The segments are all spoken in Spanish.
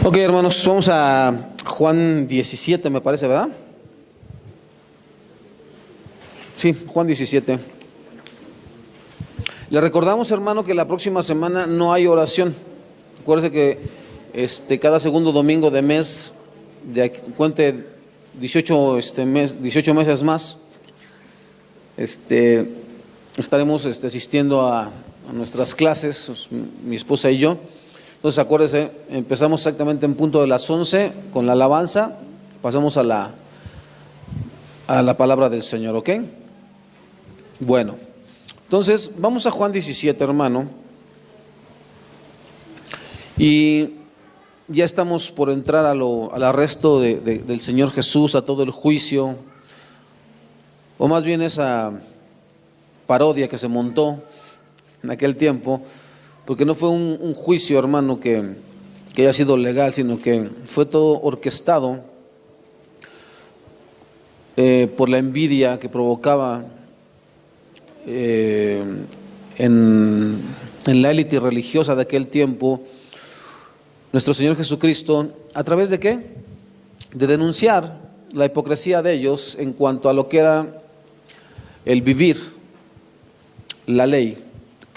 Ok, hermanos, vamos a Juan 17, me parece, ¿verdad? Sí, Juan 17. Le recordamos, hermano, que la próxima semana no hay oración. Acuérdese que cada segundo domingo de mes, de aquí, cuente 18 meses más, estaremos asistiendo a nuestras clases, mi esposa y yo. Entonces, acuérdese, empezamos exactamente en punto de las 11 con la alabanza, pasamos a la palabra del Señor, ¿ok? Bueno, entonces vamos a Juan 17, hermano, y ya estamos por entrar al arresto del Señor Jesús, a todo el juicio, o más bien esa parodia que se montó en aquel tiempo, porque no fue un juicio, hermano, que haya sido legal, sino que fue todo orquestado por la envidia que provocaba en la élite religiosa de aquel tiempo nuestro Señor Jesucristo. ¿A través de qué? De denunciar la hipocresía de ellos en cuanto a lo que era el vivir la ley.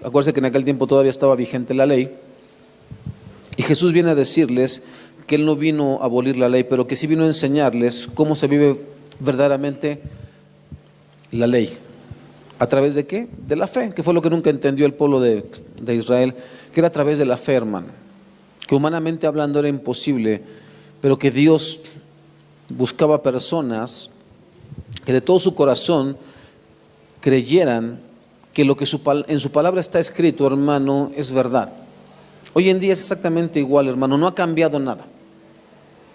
Acuérdense que en aquel tiempo todavía estaba vigente la ley, y Jesús viene a decirles que Él no vino a abolir la ley, pero que sí vino a enseñarles cómo se vive verdaderamente la ley. ¿A través de qué? De la fe, que fue lo que nunca entendió el pueblo de Israel, que era a través de la fe, hermano, que humanamente hablando era imposible, pero que Dios buscaba personas que de todo su corazón creyeran que lo que en su palabra está escrito, hermano, es verdad. Hoy en día es exactamente igual, hermano, no ha cambiado nada.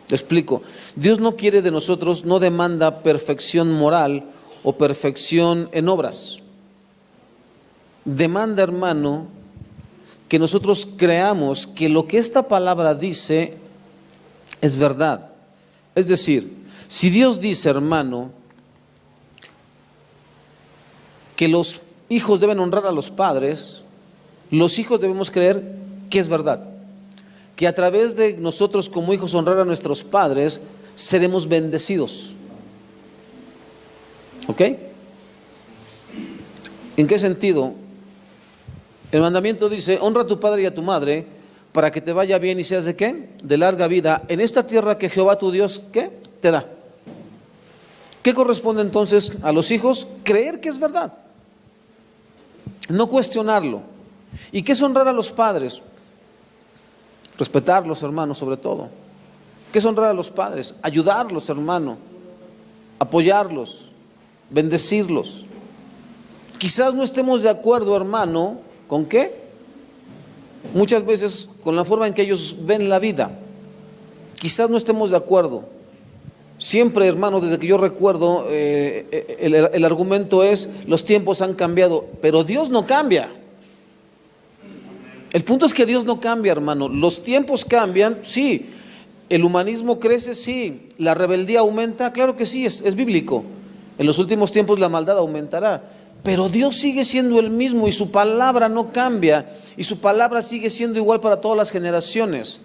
Te explico. Dios no quiere de nosotros, no demanda perfección moral o perfección en obras. Demanda, hermano, que nosotros creamos que lo que esta palabra dice es verdad. Es decir, si Dios dice, hermano, que los hijos deben honrar a los padres, los hijos debemos creer que es verdad, que a través de nosotros como hijos honrar a nuestros padres seremos bendecidos. ¿Ok? ¿En qué sentido? El mandamiento dice: honra a tu padre y a tu madre para que te vaya bien y seas ¿de qué? De larga vida en esta tierra que Jehová tu Dios ¿qué? Te da. ¿Qué corresponde entonces a los hijos? Creer que es verdad, no cuestionarlo. ¿Y qué es honrar a los padres? Respetarlos, hermano, sobre todo. ¿Qué es honrar a los padres? Ayudarlos, hermano, apoyarlos, bendecirlos. Quizás no estemos de acuerdo, hermano, ¿con qué? Muchas veces con la forma en que ellos ven la vida. Quizás no estemos de acuerdo. Siempre, hermano, desde que yo recuerdo, el argumento es: los tiempos han cambiado, pero Dios no cambia. El punto es que Dios no cambia, hermano. Los tiempos cambian, sí. El humanismo crece, sí. La rebeldía aumenta, claro que sí, es bíblico. En los últimos tiempos la maldad aumentará, pero Dios sigue siendo el mismo y su palabra no cambia, y su palabra sigue siendo igual para todas las generaciones.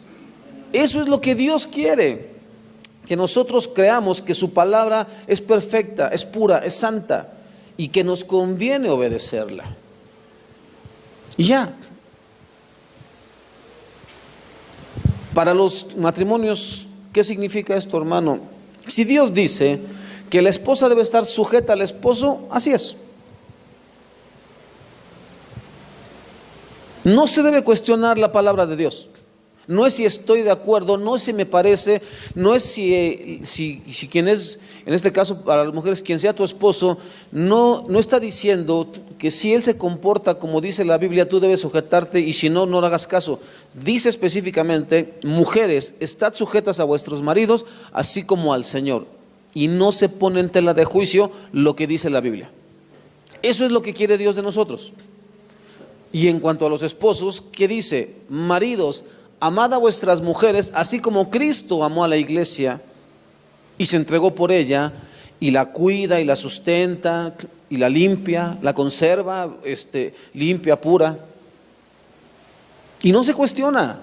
Eso es lo que Dios quiere, que nosotros creamos que su palabra es perfecta, es pura, es santa, y que nos conviene obedecerla. Y ya. Para los matrimonios, ¿qué significa esto, hermano? Si Dios dice que la esposa debe estar sujeta al esposo, así es. No se debe cuestionar la palabra de Dios. No es si estoy de acuerdo, no es si me parece, no es si quien es, en este caso para las mujeres, quien sea tu esposo, no está diciendo que si él se comporta como dice la Biblia, tú debes sujetarte, y si no, no le hagas caso. Dice específicamente: mujeres, estad sujetas a vuestros maridos, así como al Señor. Y no se pone en tela de juicio lo que dice la Biblia. Eso es lo que quiere Dios de nosotros. Y en cuanto a los esposos, ¿qué dice? Maridos, amad a vuestras mujeres, así como Cristo amó a la iglesia y se entregó por ella, y la cuida y la sustenta y la limpia, la conserva limpia, pura, y no se cuestiona.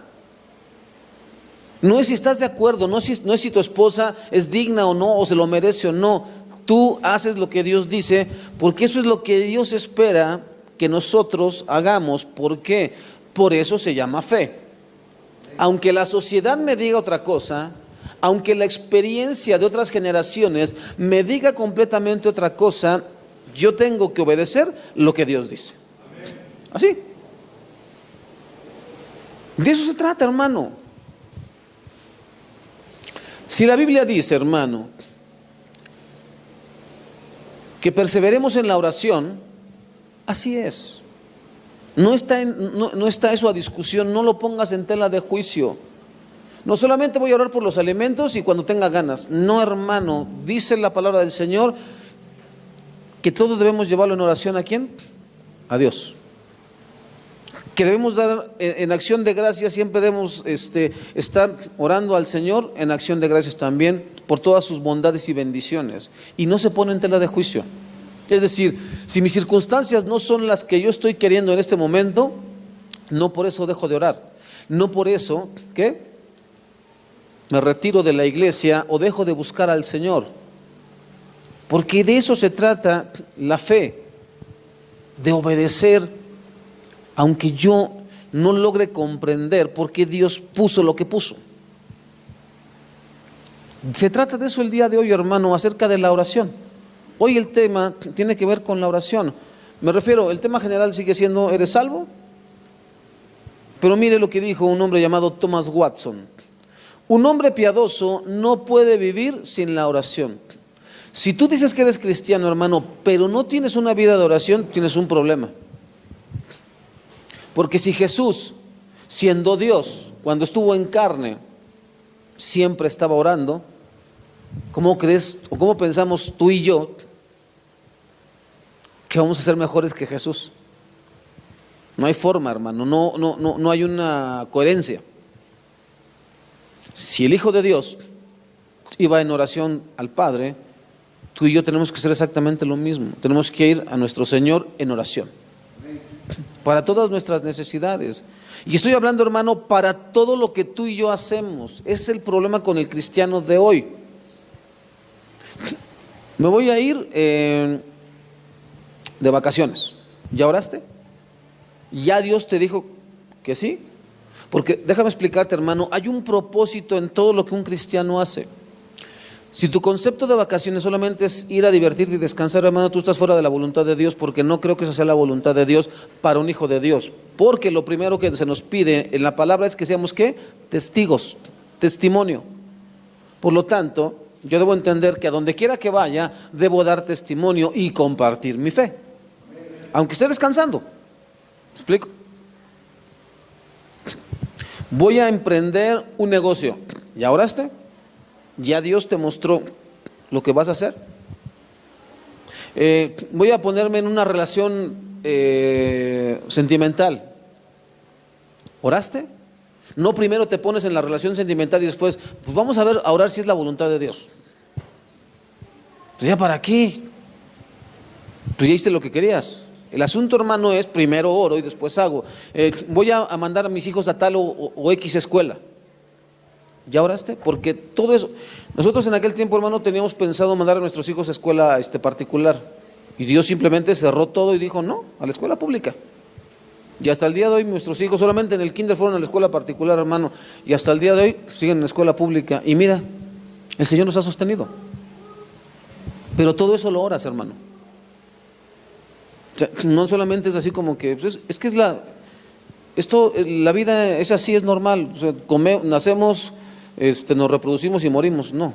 No es si estás de acuerdo, no es si tu esposa es digna o no, o se lo merece o no. Tú haces lo que Dios dice, porque eso es lo que Dios espera que nosotros hagamos. ¿Por qué? Por eso se llama fe. Aunque la sociedad me diga otra cosa, aunque la experiencia de otras generaciones me diga completamente otra cosa, yo tengo que obedecer lo que Dios dice. Así. De eso se trata, hermano. Si la Biblia dice, hermano, que perseveremos en la oración, así es. No está eso a discusión, no lo pongas en tela de juicio. No solamente voy a orar por los alimentos y cuando tenga ganas. No, hermano, dice la palabra del Señor que todos debemos llevarlo en oración. ¿A quién? A Dios. Que debemos dar en acción de gracias, siempre debemos estar orando al Señor en acción de gracias también por todas sus bondades y bendiciones. Y no se pone en tela de juicio. Es decir, si mis circunstancias no son las que yo estoy queriendo en este momento, no por eso dejo de orar. No por eso, ¿qué? Me retiro de la iglesia o dejo de buscar al Señor. Porque de eso se trata la fe, de obedecer, aunque yo no logre comprender por qué Dios puso lo que puso. Se trata de eso el día de hoy, hermano, acerca de la oración. Hoy el tema tiene que ver con la oración. Me refiero, el tema general sigue siendo, ¿eres salvo? Pero mire lo que dijo un hombre llamado Thomas Watson. Un hombre piadoso no puede vivir sin la oración. Si tú dices que eres cristiano, hermano, pero no tienes una vida de oración, tienes un problema. Porque si Jesús, siendo Dios, cuando estuvo en carne, siempre estaba orando, ¿cómo crees o cómo pensamos tú y yo que vamos a ser mejores que Jesús? No hay forma, hermano, no hay una coherencia. Si el Hijo de Dios iba en oración al Padre, tú y yo tenemos que hacer exactamente lo mismo. Tenemos que ir a nuestro Señor en oración para todas nuestras necesidades. Y estoy hablando, hermano, para todo lo que tú y yo hacemos. Ese es el problema con el cristiano de hoy. Me voy a ir de vacaciones. ¿Ya oraste? ¿Ya Dios te dijo que sí? Porque déjame explicarte, hermano, hay un propósito en todo lo que un cristiano hace. Si tu concepto de vacaciones solamente es ir a divertirte y descansar, hermano, tú estás fuera de la voluntad de Dios, porque no creo que esa sea la voluntad de Dios para un hijo de Dios. Porque lo primero que se nos pide en la palabra es que seamos, ¿qué? Testigos, testimonio. Por lo tanto, yo debo entender que a donde quiera que vaya, debo dar testimonio y compartir mi fe, aunque esté descansando. ¿Me explico? Voy a emprender un negocio. ¿Ya oraste? ¿Ya Dios te mostró lo que vas a hacer? Voy a ponerme en una relación sentimental. ¿Oraste? No primero te pones en la relación sentimental y después, pues vamos a ver, a orar si es la voluntad de Dios. Pues ya para qué. Pues ya hiciste lo que querías. El asunto, hermano, es primero oro y después hago. Voy a mandar a mis hijos a tal o X escuela. ¿Ya oraste? Porque todo eso, nosotros en aquel tiempo, hermano, teníamos pensado mandar a nuestros hijos a escuela particular, y Dios simplemente cerró todo y dijo no, a la escuela pública. Y hasta el día de hoy nuestros hijos solamente en el kinder fueron a la escuela particular, hermano, y hasta el día de hoy siguen en la escuela pública. Y mira, el Señor nos ha sostenido. Pero todo eso lo oras, hermano. O sea, no solamente es así como que, pues es que es la vida es así, es normal. O sea, nacemos, nos reproducimos y morimos. No.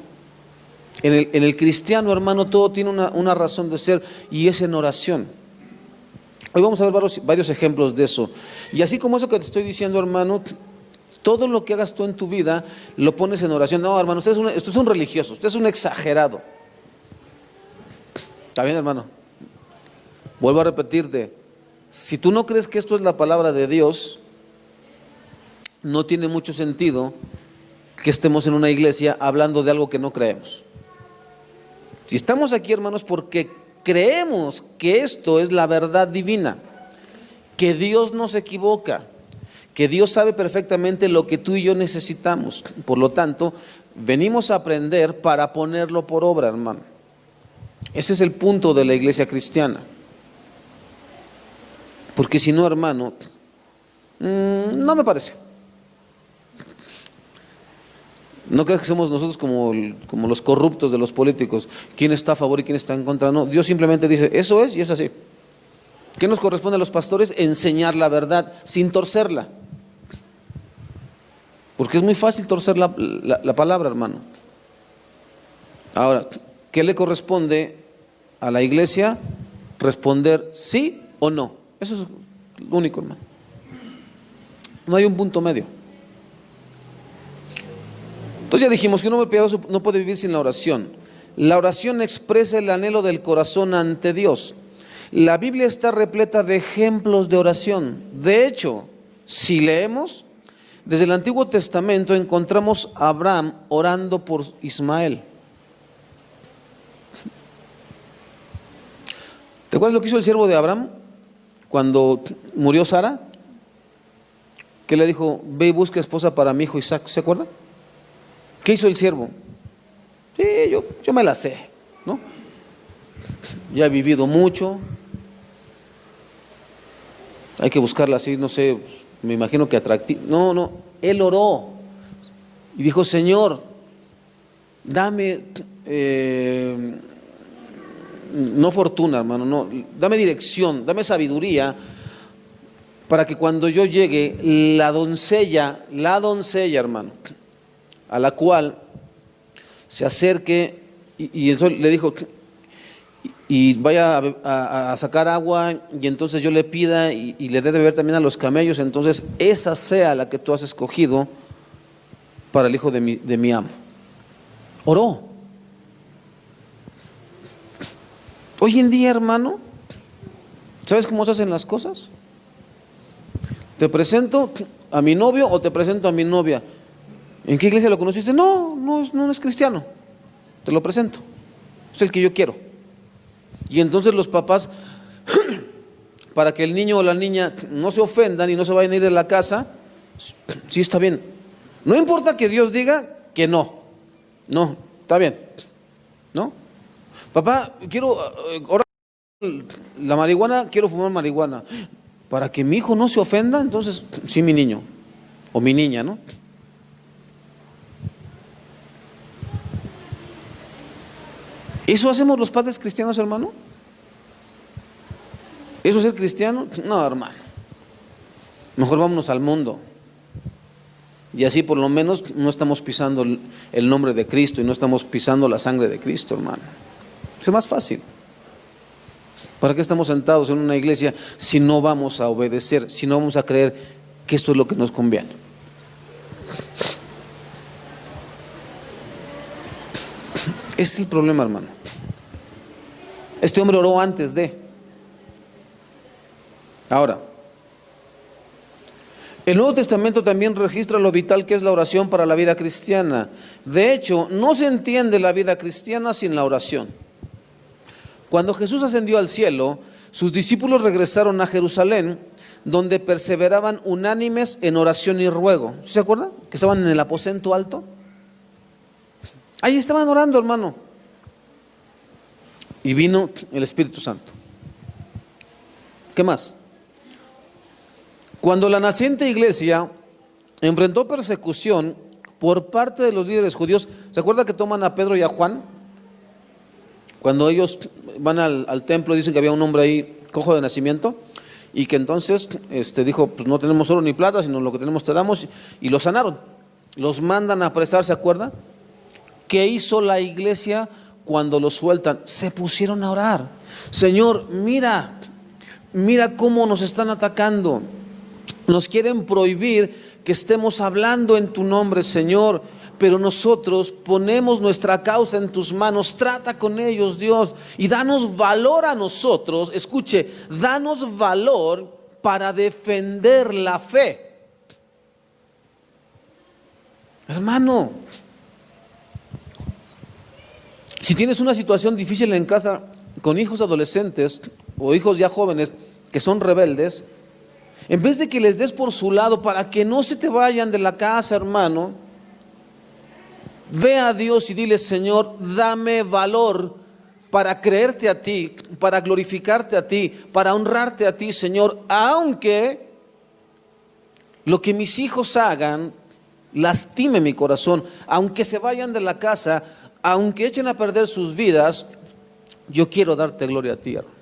En el cristiano, hermano, todo tiene una razón de ser, y es en oración. Hoy vamos a ver varios ejemplos de eso. Y así como eso que te estoy diciendo, hermano, todo lo que hagas tú en tu vida lo pones en oración. No, hermano, usted es un religioso, usted es un exagerado. ¿Está bien, hermano? Vuelvo a repetirte, si tú no crees que esto es la palabra de Dios, no tiene mucho sentido que estemos en una iglesia hablando de algo que no creemos. Si estamos aquí, hermanos, porque creemos que esto es la verdad divina, que Dios no se equivoca, que Dios sabe perfectamente lo que tú y yo necesitamos. Por lo tanto, venimos a aprender para ponerlo por obra, hermano. Ese es el punto de la iglesia cristiana. Porque si no, hermano, no me parece. No creas que somos nosotros como los corruptos de los políticos. ¿Quién está a favor y quién está en contra? No, Dios simplemente dice, eso es y es así. ¿Qué nos corresponde a los pastores? Enseñar la verdad sin torcerla. Porque es muy fácil torcer la palabra, hermano. Ahora, ¿qué le corresponde a la iglesia? Responder sí o no. Eso es lo único, hermano. No hay un punto medio. Entonces ya dijimos que un hombre piadoso no puede vivir sin la oración. La oración expresa el anhelo del corazón ante Dios. La Biblia está repleta de ejemplos de oración. De hecho, si leemos, desde el Antiguo Testamento encontramos a Abraham orando por Ismael. ¿Te acuerdas lo que hizo el siervo de Abraham cuando murió Sara? Que le dijo, ve y busca esposa para mi hijo Isaac. ¿Se acuerda? ¿Qué hizo el siervo? Sí, yo me la sé, ¿no? Ya he vivido mucho. Hay que buscarla así, no sé, me imagino que atractiva. No, él oró y dijo, Señor, dame, no fortuna, hermano, no, dame dirección, dame sabiduría para que cuando yo llegue, la doncella, hermano, a la cual se acerque y el sol le dijo, y vaya a sacar agua y entonces yo le pida y le dé de beber también a los camellos, entonces esa sea la que tú has escogido para el hijo de mi amo. Oró. Hoy en día, hermano, ¿sabes cómo se hacen las cosas? Te presento a mi novio o te presento a mi novia. ¿En qué iglesia lo conociste? No es cristiano. Te lo presento. Es el que yo quiero. Y entonces los papás, para que el niño o la niña no se ofendan y no se vayan a ir de la casa, sí está bien. No importa que Dios diga que no, está bien, ¿no? Papá, quiero ahora la marihuana, quiero fumar marihuana. Para que mi hijo no se ofenda, entonces sí, mi niño o mi niña, ¿no? ¿Eso hacemos los padres cristianos, hermano? ¿Eso es ser cristiano? No, hermano. Mejor vámonos al mundo. Y así por lo menos no estamos pisando el nombre de Cristo y no estamos pisando la sangre de Cristo, hermano. Es más fácil. ¿Para qué estamos sentados en una iglesia si no vamos a obedecer, si no vamos a creer que esto es lo que nos conviene? Ese es el problema, hermano. Este hombre oró antes de. Ahora, el Nuevo Testamento también registra lo vital que es la oración para la vida cristiana. De hecho, no se entiende la vida cristiana sin la oración. Cuando Jesús ascendió al cielo, sus discípulos regresaron a Jerusalén, donde perseveraban unánimes en oración y ruego. ¿Se acuerdan? Que estaban en el aposento alto. Ahí estaban orando, hermano. Y vino el Espíritu Santo. ¿Qué más? Cuando la naciente iglesia enfrentó persecución por parte de los líderes judíos, ¿se acuerda que toman a Pedro y a Juan? Cuando ellos van al templo, dicen que había un hombre ahí cojo de nacimiento y que entonces dijo, pues no tenemos oro ni plata, sino lo que tenemos te damos, y los sanaron. Los mandan a apresar, ¿se acuerda? ¿Qué hizo la iglesia cuando los sueltan? Se pusieron a orar. Señor, mira cómo nos están atacando. Nos quieren prohibir que estemos hablando en tu nombre, Señor, pero nosotros ponemos nuestra causa en tus manos. Trata con ellos, Dios, y danos valor a nosotros. Escuche, danos valor para defender la fe. Hermano, si tienes una situación difícil en casa con hijos adolescentes o hijos ya jóvenes que son rebeldes, En vez de que les des por su lado para que no se te vayan de la casa, hermano, ve a Dios y dile: Señor, dame valor para creerte a ti, para glorificarte a ti, para honrarte a ti, Señor, aunque lo que mis hijos hagan lastime mi corazón, aunque se vayan de la casa, aunque echen a perder sus vidas, yo quiero darte gloria a ti, hermano.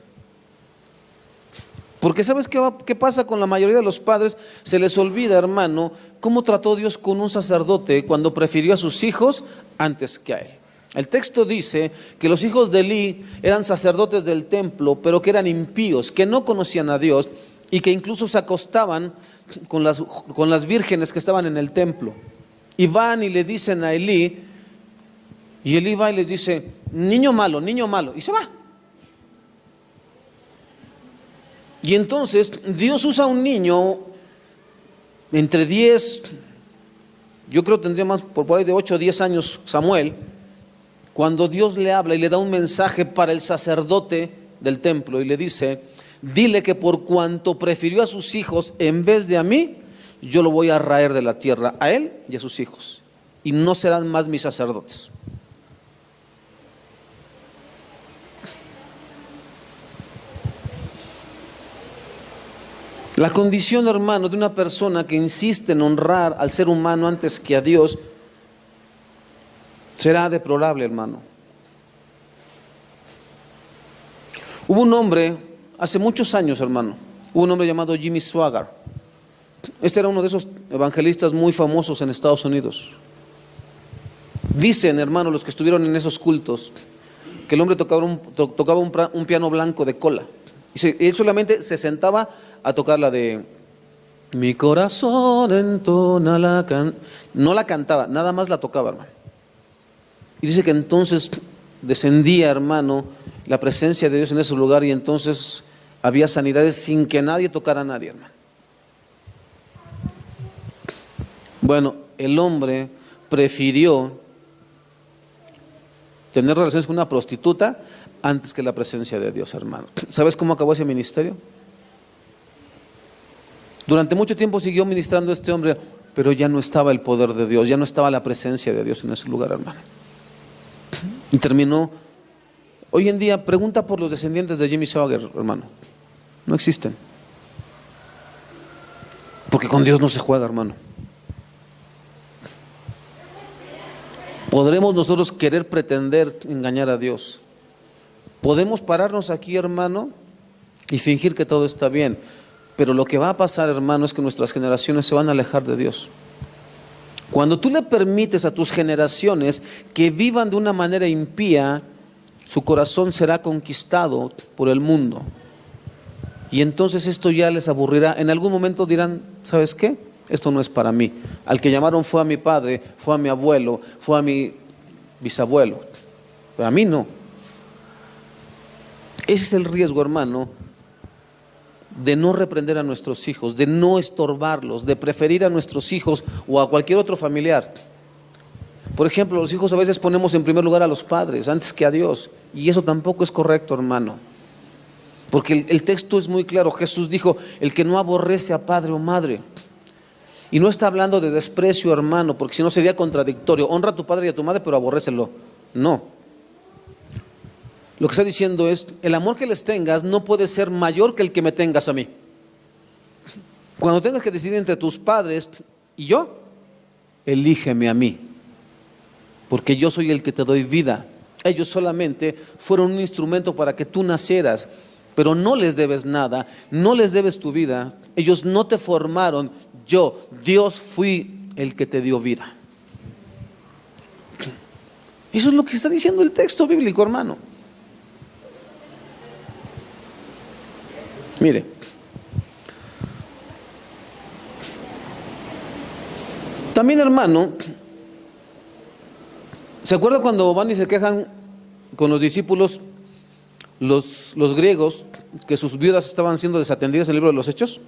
Porque ¿sabes qué pasa con la mayoría de los padres? Se les olvida, hermano, cómo trató Dios con un sacerdote cuando prefirió a sus hijos antes que a él. El texto dice que los hijos de Elí eran sacerdotes del templo, pero que eran impíos, que no conocían a Dios y que incluso se acostaban con las vírgenes que estaban en el templo. Y van y le dicen a Elí, y Elí va y les dice: niño malo, y se va. Y entonces Dios usa a un niño entre 10, yo creo tendría más por ahí de 8 o 10 años, Samuel, cuando Dios le habla y le da un mensaje para el sacerdote del templo y le dice: dile que por cuanto prefirió a sus hijos en vez de a mí, yo lo voy a raer de la tierra, a él y a sus hijos, y no serán más mis sacerdotes. La condición, hermano, de una persona que insiste en honrar al ser humano antes que a Dios será deplorable, hermano. Hubo un hombre, hace muchos años, hermano, hubo un hombre llamado Jimmy Swaggart. Este era uno de esos evangelistas muy famosos en Estados Unidos. Dicen, hermano, los que estuvieron en esos cultos, que el hombre tocaba un piano blanco de cola. Y él solamente se sentaba a tocar la de mi corazón entona la no la cantaba, nada más la tocaba, hermano. Y dice que entonces descendía, hermano, la presencia de Dios en ese lugar, y entonces había sanidades sin que nadie tocara a nadie, hermano. Bueno, el hombre prefirió tener relaciones con una prostituta antes que la presencia de Dios, hermano. ¿Sabes cómo acabó ese ministerio? Durante mucho tiempo siguió ministrando este hombre, pero ya no estaba el poder de Dios, ya no estaba la presencia de Dios en ese lugar, hermano. Y terminó. Hoy en día, pregunta por los descendientes de Jimmy Swaggart, hermano. No existen. Porque con Dios no se juega, hermano. ¿Podremos nosotros querer pretender engañar a Dios? Podemos pararnos aquí, hermano, y fingir que todo está bien, pero lo que va a pasar, hermano, es que nuestras generaciones se van a alejar de Dios. Cuando tú le permites a tus generaciones que vivan de una manera impía, su corazón será conquistado por el mundo. Y entonces esto ya les aburrirá. En algún momento dirán: ¿sabes qué? Esto no es para mí. Al que llamaron fue a mi padre, fue a mi abuelo, fue a mi bisabuelo, pero a mí no. Ese es el riesgo, hermano, de no reprender a nuestros hijos, de no estorbarlos, de preferir a nuestros hijos o a cualquier otro familiar. Por ejemplo, los hijos a veces ponemos en primer lugar a los padres antes que a Dios, y eso tampoco es correcto, hermano, porque el texto es muy claro. Jesús dijo: el que no aborrece a padre o madre. Y no está hablando de desprecio, hermano, porque si no sería contradictorio. Honra a tu padre y a tu madre, pero aborrécelo. No. Lo que está diciendo es: el amor que les tengas no puede ser mayor que el que me tengas a mí. Cuando tengas que decidir entre tus padres y yo, elígeme a mí, porque yo soy el que te doy vida. Ellos solamente fueron un instrumento para que tú nacieras, pero no les debes nada, no les debes tu vida. Ellos no te formaron. Yo, Dios, fui el que te dio vida. Eso es lo que está diciendo el texto bíblico, hermano. Mire, también, hermano, ¿se acuerda cuando van y se quejan con los discípulos, los griegos, que sus viudas estaban siendo desatendidas en el libro de los Hechos?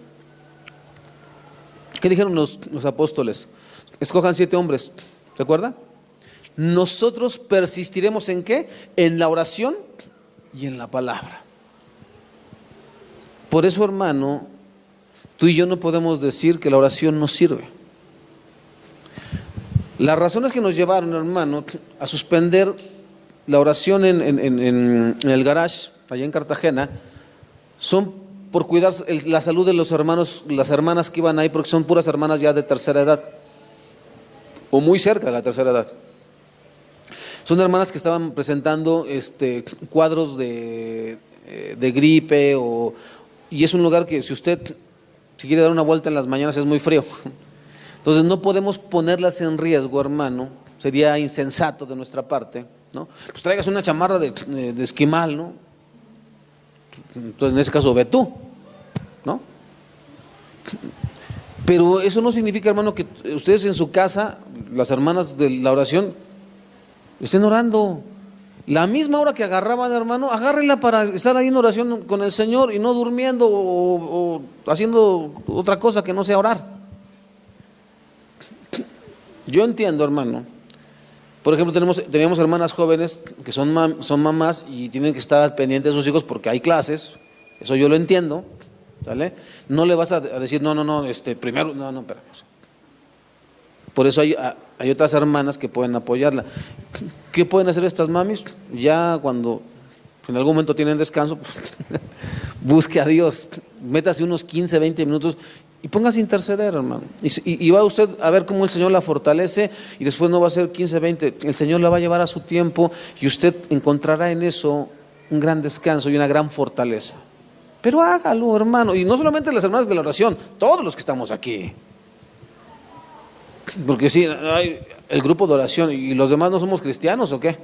¿Qué dijeron los apóstoles? Escojan 7 hombres, ¿se acuerda? Nosotros persistiremos ¿en qué? En la oración y en la palabra. Por eso, hermano, tú y yo no podemos decir que la oración no sirve. Las razones que nos llevaron, hermano, a suspender la oración en el garage, allá en Cartagena, son por cuidar la salud de los hermanos, las hermanas que iban ahí, porque son puras hermanas ya de tercera edad, o muy cerca de la tercera edad. Son hermanas que estaban presentando cuadros de gripe, y es un lugar que si usted quiere dar una vuelta en las mañanas es muy frío. Entonces no podemos ponerlas en riesgo, hermano, sería insensato de nuestra parte, ¿no? Pues traigas una chamarra de esquimal, ¿no? Entonces en ese caso ve tú, ¿no? Pero eso no significa, hermano, que ustedes en su casa, las hermanas de la oración, estén orando. La misma hora que agarraban, hermano, agárrenla para estar ahí en oración con el Señor y no durmiendo o haciendo otra cosa que no sea orar. Yo entiendo, hermano. Por ejemplo, teníamos hermanas jóvenes que son mamás y tienen que estar al pendiente de sus hijos porque hay clases. Eso yo lo entiendo, ¿sale? No le vas a decir, no, primero, no, espera. Por eso hay otras hermanas que pueden apoyarla. ¿Qué pueden hacer estas mamis? Ya cuando en algún momento tienen descanso, pues, busque a Dios, métase unos 15, 20 minutos y póngase a interceder, hermano. Y va usted a ver cómo el Señor la fortalece, y después no va a ser 15, 20, el Señor la va a llevar a su tiempo y usted encontrará en eso un gran descanso y una gran fortaleza. Pero hágalo, hermano, y no solamente las hermanas de la oración, todos los que estamos aquí. Porque sí, hay el grupo de oración y los demás no somos cristianos, ¿o qué?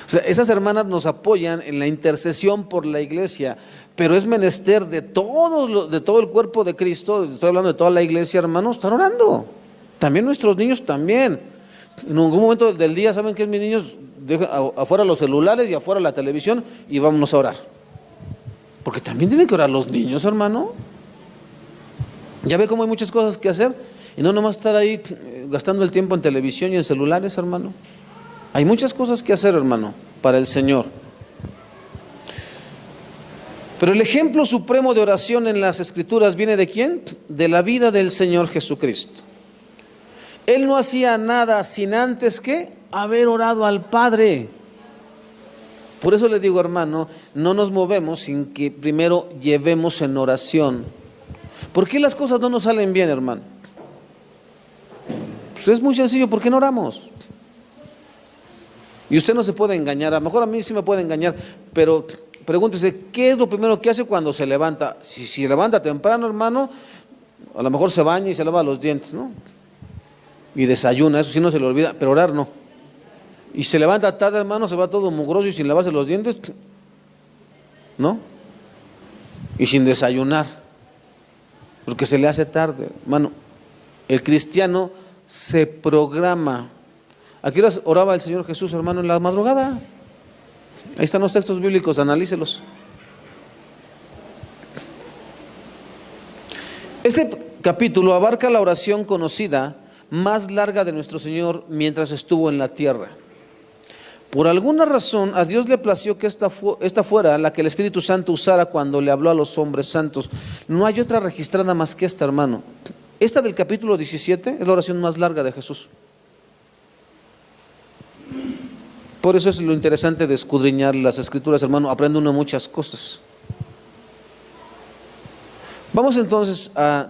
O sea, esas hermanas nos apoyan en la intercesión por la iglesia, pero es menester de todo el cuerpo de Cristo, estoy hablando de toda la iglesia, hermanos, estar orando. También nuestros niños también. En algún momento del día, ¿saben qué? Mis niños dejan afuera los celulares y afuera la televisión y vámonos a orar. Porque también tienen que orar los niños, hermano. Ya ve cómo hay muchas cosas que hacer y no nomás estar ahí gastando el tiempo en televisión y en celulares, hermano. Hay muchas cosas que hacer, hermano, para el Señor. Pero el ejemplo supremo de oración en las Escrituras viene ¿de quién? De la vida del Señor Jesucristo. Él no hacía nada sin antes que haber orado al Padre. Por eso le digo, hermano, no nos movemos sin que primero llevemos en oración. ¿Por qué las cosas no nos salen bien, hermano? Pues es muy sencillo, ¿por qué no oramos? Y usted no se puede engañar, a lo mejor a mí sí me puede engañar, pero pregúntese, ¿qué es lo primero que hace cuando se levanta? Si se levanta temprano, hermano, a lo mejor se baña y se lava los dientes, ¿no? Y desayuna, eso sí no se le olvida, pero orar no. Y se levanta tarde, hermano, se va todo mugroso y sin lavarse los dientes, ¿no? Y sin desayunar, porque se le hace tarde, hermano. El cristiano se programa. ¿A qué horas oraba el Señor Jesús, hermano? En la madrugada. Ahí están los textos bíblicos, analícelos. Este capítulo abarca la oración conocida más larga de nuestro Señor mientras estuvo en la tierra. Por alguna razón a Dios le plació que esta fuera la que el Espíritu Santo usara cuando le habló a los hombres santos. No hay otra registrada más que esta, hermano. Esta del capítulo 17 es la oración más larga de Jesús. Por eso es lo interesante de escudriñar las Escrituras, hermano. Aprende uno muchas cosas. Vamos entonces a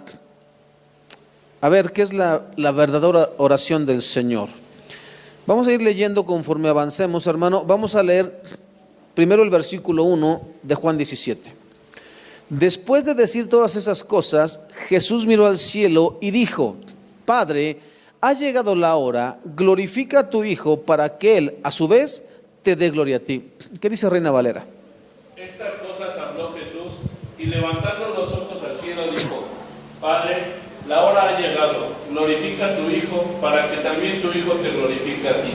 ver qué es la verdadera oración del Señor. Vamos a ir leyendo conforme avancemos, hermano. Vamos a leer primero el versículo 1 de Juan 17. Después de decir todas esas cosas, Jesús miró al cielo y dijo: Padre, ha llegado la hora, glorifica a tu Hijo para que Él, a su vez, te dé gloria a ti. ¿Qué dice Reina Valera? Estas cosas habló Jesús y levantando los ojos al cielo dijo: Padre, la hora ha llegado, glorifica a tu Hijo para que también tu Hijo te glorifique a ti.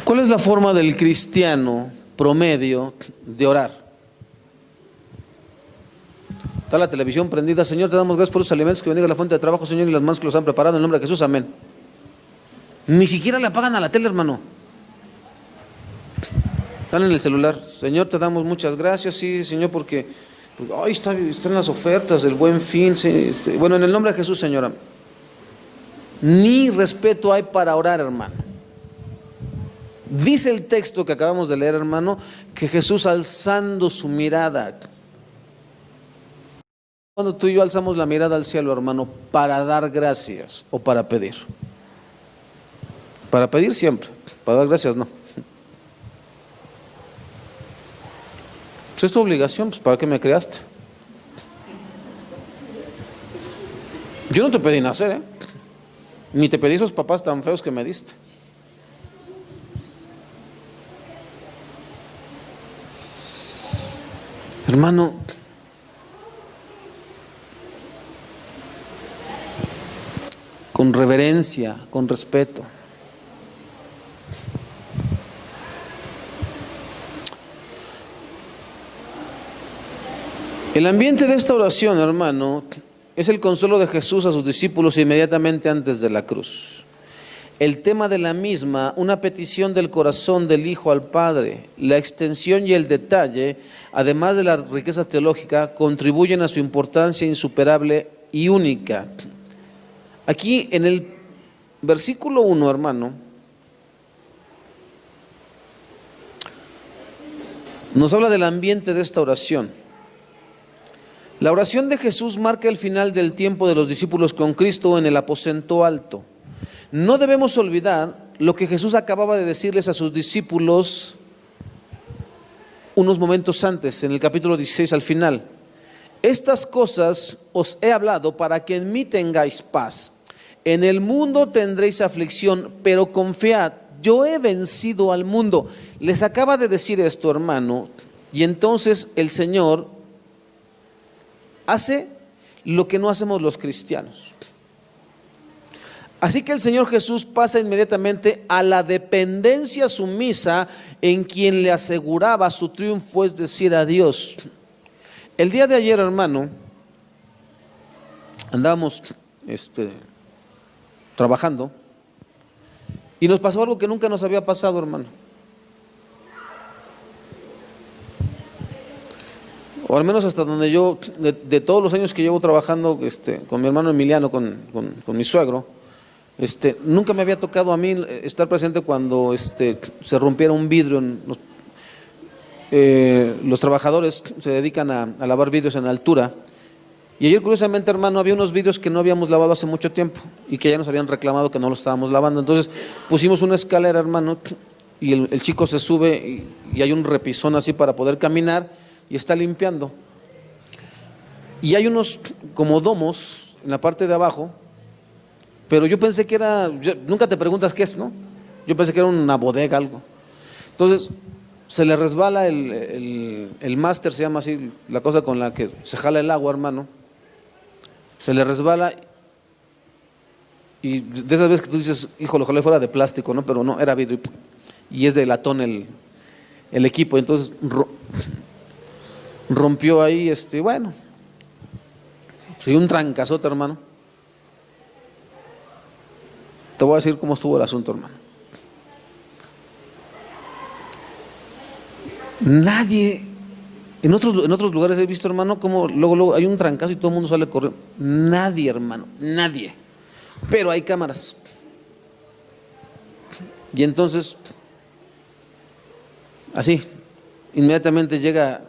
¿Cuál es la forma del cristiano promedio de orar? Está la televisión prendida. Señor, te damos gracias por los alimentos, que bendiga la fuente de trabajo, Señor, y las manos que los han preparado, en el nombre de Jesús, amén. Ni siquiera le apagan a la tele, hermano. Están en el celular. Señor, te damos muchas gracias, sí, Señor, porque pues, ay, están las ofertas del Buen Fin. Sí, sí. Bueno, en el nombre de Jesús, señora. Ni respeto hay para orar, hermano. Dice el texto que acabamos de leer, hermano, que Jesús alzando su mirada. Cuando tú y yo alzamos la mirada al cielo, hermano, para dar gracias o para pedir. Para pedir siempre, para dar gracias no. Si es tu obligación, pues ¿para qué me creaste? Yo no te pedí nacer, ni te pedí esos papás tan feos que me diste. Hermano, con reverencia, con respeto. El ambiente de esta oración, hermano, es el consuelo de Jesús a sus discípulos inmediatamente antes de la cruz. El tema de la misma, una petición del corazón del Hijo al Padre, la extensión y el detalle, además de la riqueza teológica, contribuyen a su importancia insuperable y única. Aquí en el versículo 1, hermano, nos habla del ambiente de esta oración. La oración de Jesús marca el final del tiempo de los discípulos con Cristo en el aposento alto. No debemos olvidar lo que Jesús acababa de decirles a sus discípulos unos momentos antes, en el capítulo 16 al final. Estas cosas os he hablado para que en mí tengáis paz. En el mundo tendréis aflicción, pero confiad, yo he vencido al mundo. Les acaba de decir esto, hermano, y entonces el Señor hace lo que no hacemos los cristianos. Así que el Señor Jesús pasa inmediatamente a la dependencia sumisa en quien le aseguraba su triunfo, es decir, a Dios. El día de ayer, hermano, andábamos trabajando y nos pasó algo que nunca nos había pasado, hermano. O al menos hasta donde yo, de todos los años que llevo trabajando con mi hermano Emiliano, con mi suegro, nunca me había tocado a mí estar presente cuando se rompiera un vidrio. Los trabajadores se dedican a lavar vidrios en altura. Y ayer, curiosamente, hermano, había unos vidrios que no habíamos lavado hace mucho tiempo y que ya nos habían reclamado que no los estábamos lavando. Entonces pusimos una escalera, hermano, y el chico se sube y hay un repisón así para poder caminar. Y está limpiando. Y hay unos como domos en la parte de abajo, pero yo pensé que era, nunca te preguntas qué es, ¿no? Yo pensé que era una bodega, algo. Entonces se le resbala el máster, se llama así, la cosa con la que se jala el agua, hermano. Se le resbala y de esas veces que tú dices, híjole, ojalá fuera de plástico, ¿no? Pero no, era vidrio y es de latón el equipo. Entonces rompió ahí, bueno, sí, un trancazote, hermano. Te voy a decir cómo estuvo el asunto, hermano. Nadie, en otros lugares he visto, hermano, como luego hay un trancazo y todo el mundo sale corriendo. Nadie, hermano, nadie. Pero hay cámaras. Y entonces, así, inmediatamente llega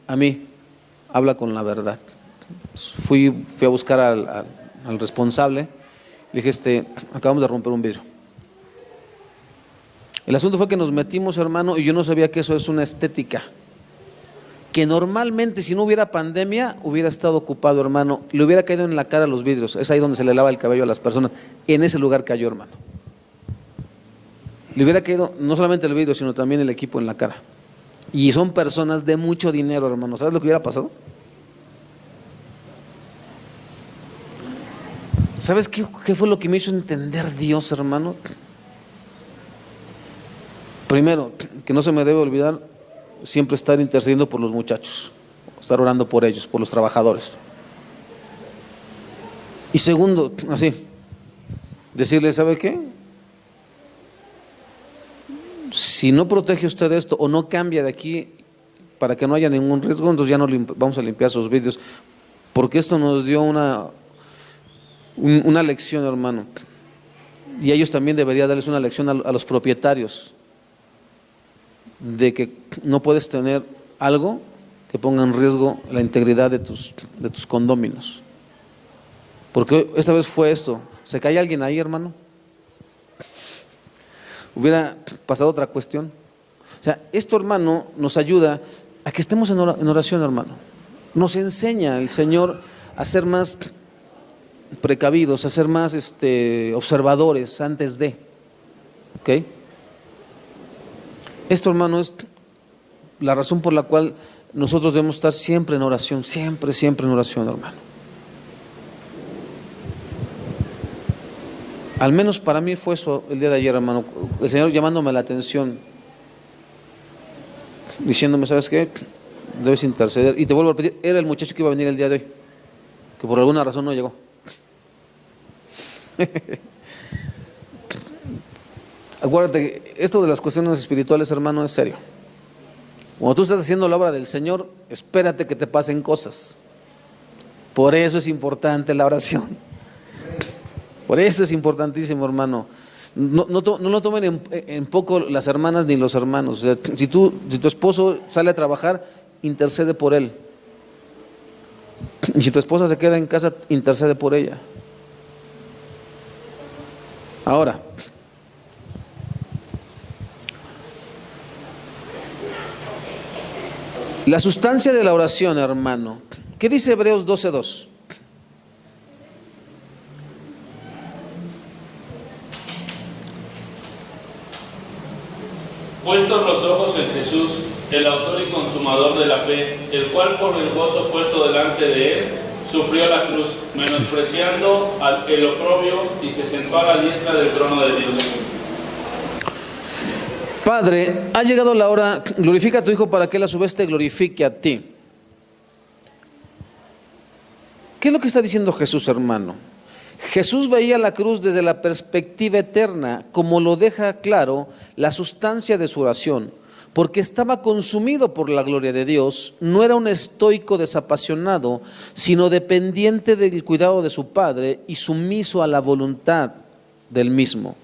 a mí, habla con la verdad. Fui a buscar al responsable, le dije, acabamos de romper un vidrio. El asunto fue que nos metimos, hermano, y yo no sabía que eso es una estética, que normalmente si no hubiera pandemia hubiera estado ocupado, hermano, le hubiera caído en la cara los vidrios. Es ahí donde se le lava el cabello a las personas. En ese lugar cayó, hermano. Le hubiera caído no solamente el vidrio, sino también el equipo en la cara. Y son personas de mucho dinero, hermano. ¿Sabes lo que hubiera pasado? ¿Sabes qué fue lo que me hizo entender Dios, hermano? Primero, que no se me debe olvidar siempre estar intercediendo por los muchachos, estar orando por ellos, por los trabajadores. Y segundo, así, decirle, ¿sabe qué? Si no protege usted esto o no cambia de aquí para que no haya ningún riesgo, entonces ya no vamos a limpiar sus vídeos, porque esto nos dio una lección, hermano. Y ellos también deberían darles una lección a los propietarios de que no puedes tener algo que ponga en riesgo la integridad de tus condóminos. Porque esta vez fue esto. ¿Se cae alguien ahí, hermano? Hubiera pasado otra cuestión. O sea, esto, hermano, nos ayuda a que estemos en oración, hermano. Nos enseña el Señor a ser más precavidos, a ser más observadores antes de. ¿Ok? Esto, hermano, es la razón por la cual nosotros debemos estar siempre en oración, siempre en oración, hermano. Al menos para mí fue eso el día de ayer, hermano. El Señor llamándome la atención, diciéndome, ¿sabes qué? Debes interceder. Y te vuelvo a repetir, era el muchacho que iba a venir el día de hoy, que por alguna razón no llegó. Acuérdate, esto de las cuestiones espirituales, hermano, es serio. Cuando tú estás haciendo la obra del Señor, espérate que te pasen cosas. Por eso es importante la oración. Por eso es importantísimo, hermano. No lo tomen en poco las hermanas ni los hermanos. O sea, si tu esposo sale a trabajar, intercede por él. Y si tu esposa se queda en casa, intercede por ella. Ahora, la sustancia de la oración, hermano. ¿Qué dice Hebreos 12:2? Puestos los ojos en Jesús, el autor y consumador de la fe, el cual por el gozo puesto delante de él, sufrió la cruz, menospreciando el oprobio, y se sentó a la diestra del trono de Dios. Padre, ha llegado la hora, glorifica a tu Hijo para que él a su vez te glorifique a ti. ¿Qué es lo que está diciendo Jesús, hermano? Jesús veía la cruz desde la perspectiva eterna, como lo deja claro la sustancia de su oración, porque estaba consumido por la gloria de Dios. No era un estoico desapasionado, sino dependiente del cuidado de su Padre y sumiso a la voluntad del mismo.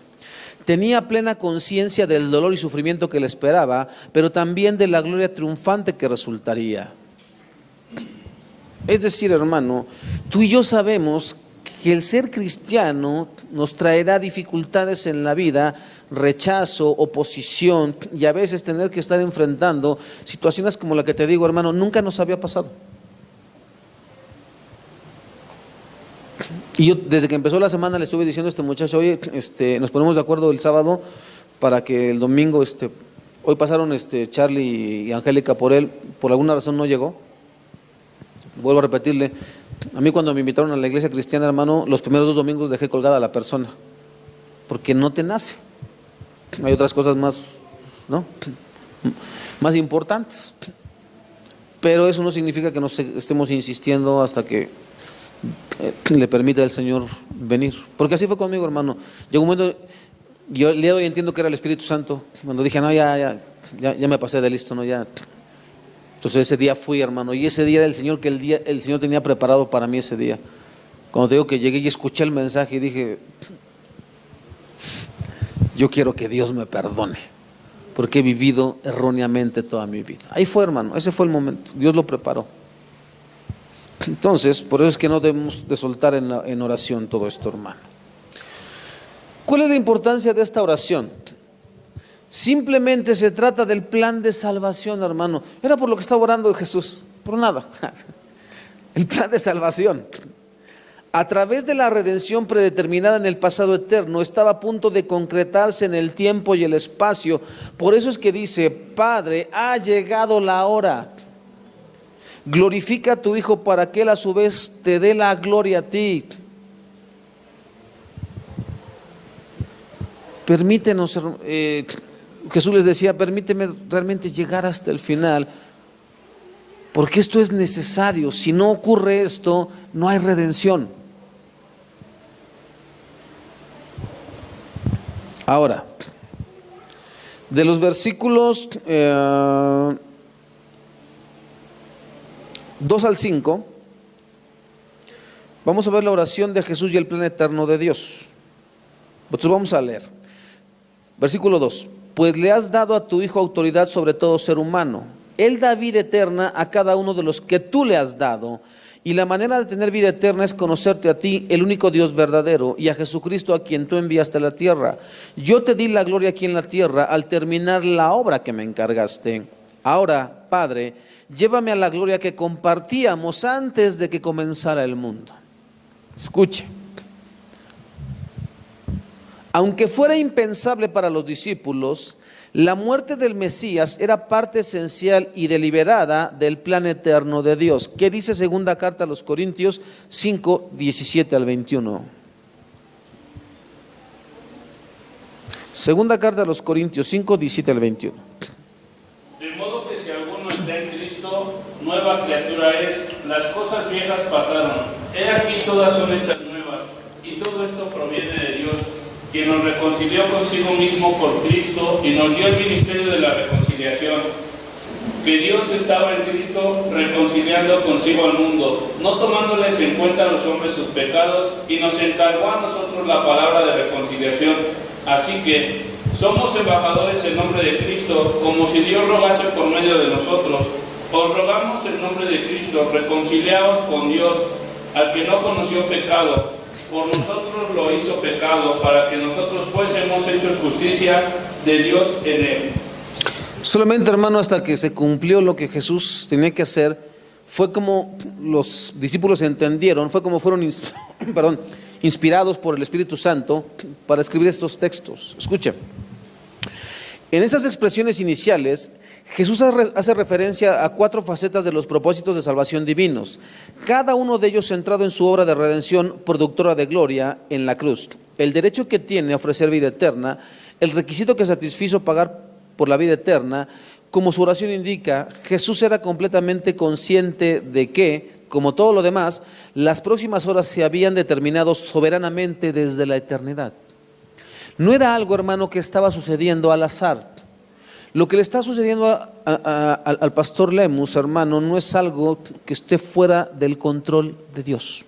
Tenía plena conciencia del dolor y sufrimiento que le esperaba, pero también de la gloria triunfante que resultaría. Es decir, hermano, tú y yo sabemos que el ser cristiano nos traerá dificultades en la vida, rechazo, oposición, y a veces tener que estar enfrentando situaciones como la que te digo, hermano, nunca nos había pasado. Y yo desde que empezó la semana le estuve diciendo a este muchacho, oye, nos ponemos de acuerdo el sábado para que el domingo, hoy pasaron Charlie y Angélica por él, por alguna razón no llegó. Vuelvo a repetirle, a mí cuando me invitaron a la iglesia cristiana, hermano, los primeros 2 domingos dejé colgada a la persona, porque no te nace. Hay otras cosas más, ¿no?, más importantes. Pero eso no significa que nos estemos insistiendo hasta que le permita al Señor venir. Porque así fue conmigo, hermano. Llegó un momento, yo el día de hoy entiendo que era el Espíritu Santo, cuando dije, no, ya me pasé de listo, no, ya. Entonces ese día fui, hermano, y ese día era el Señor que el Señor tenía preparado para mí ese día. Cuando te digo que llegué y escuché el mensaje y dije, yo quiero que Dios me perdone, porque he vivido erróneamente toda mi vida. Ahí fue, hermano, ese fue el momento, Dios lo preparó. Entonces, por eso es que no debemos de soltar en oración todo esto, hermano. ¿Cuál es la importancia de esta oración? Simplemente se trata del plan de salvación, hermano. Era por lo que estaba orando Jesús, por nada. El plan de salvación. A través de la redención predeterminada en el pasado eterno, estaba a punto de concretarse en el tiempo y el espacio. Por eso es que dice, Padre, ha llegado la hora. Glorifica a tu Hijo para que él a su vez te dé la gloria a ti. Permítenos, Jesús les decía, permíteme realmente llegar hasta el final, porque esto es necesario. Si no ocurre esto, no hay redención. Ahora, De los versículos 2 al 5, vamos a ver la oración de Jesús y el plan eterno de Dios. Entonces vamos a leer. Versículo 2. Pues le has dado a tu Hijo autoridad sobre todo ser humano. Él da vida eterna a cada uno de los que tú le has dado. Y la manera de tener vida eterna es conocerte a ti, el único Dios verdadero, y a Jesucristo a quien tú enviaste a la tierra. Yo te di la gloria aquí en la tierra al terminar la obra que me encargaste. Ahora, Padre, llévame a la gloria que compartíamos antes de que comenzara el mundo. Escuche. Aunque fuera impensable para los discípulos, la muerte del Mesías era parte esencial y deliberada del plan eterno de Dios. ¿Qué dice segunda carta a los Corintios 5, 17 al 21? Segunda carta a los Corintios 5, 17 al 21. De modo que si alguno está en Cristo, nueva criatura es, las cosas viejas pasaron, he aquí todas son hechas nuevas, y todo esto proviene de Dios, quien nos reconcilió consigo mismo por Cristo y nos dio el ministerio de la reconciliación. Que Dios estaba en Cristo reconciliando consigo al mundo, no tomándoles en cuenta a los hombres sus pecados, y nos encargó a nosotros la palabra de reconciliación. Así que somos embajadores en nombre de Cristo, como si Dios rogase por medio de nosotros. Os rogamos en nombre de Cristo, reconciliaos con Dios, al que no conoció pecado. Por nosotros lo hizo pecado, para que nosotros fuésemos hechos justicia de Dios en él. Solamente, hermano, hasta que se cumplió lo que Jesús tenía que hacer, fue como los discípulos entendieron, fue como fueron inspirados por el Espíritu Santo para escribir estos textos. Escuchen. En estas expresiones iniciales, Jesús hace referencia a 4 facetas de los propósitos de salvación divinos, cada uno de ellos centrado en su obra de redención productora de gloria en la cruz, el derecho que tiene a ofrecer vida eterna, el requisito que satisfizo pagar por la vida eterna. Como su oración indica, Jesús era completamente consciente de que, como todo lo demás, las próximas horas se habían determinado soberanamente desde la eternidad. No era algo, hermano, que estaba sucediendo al azar. Lo que le está sucediendo al pastor Lemus, hermano, no es algo que esté fuera del control de Dios.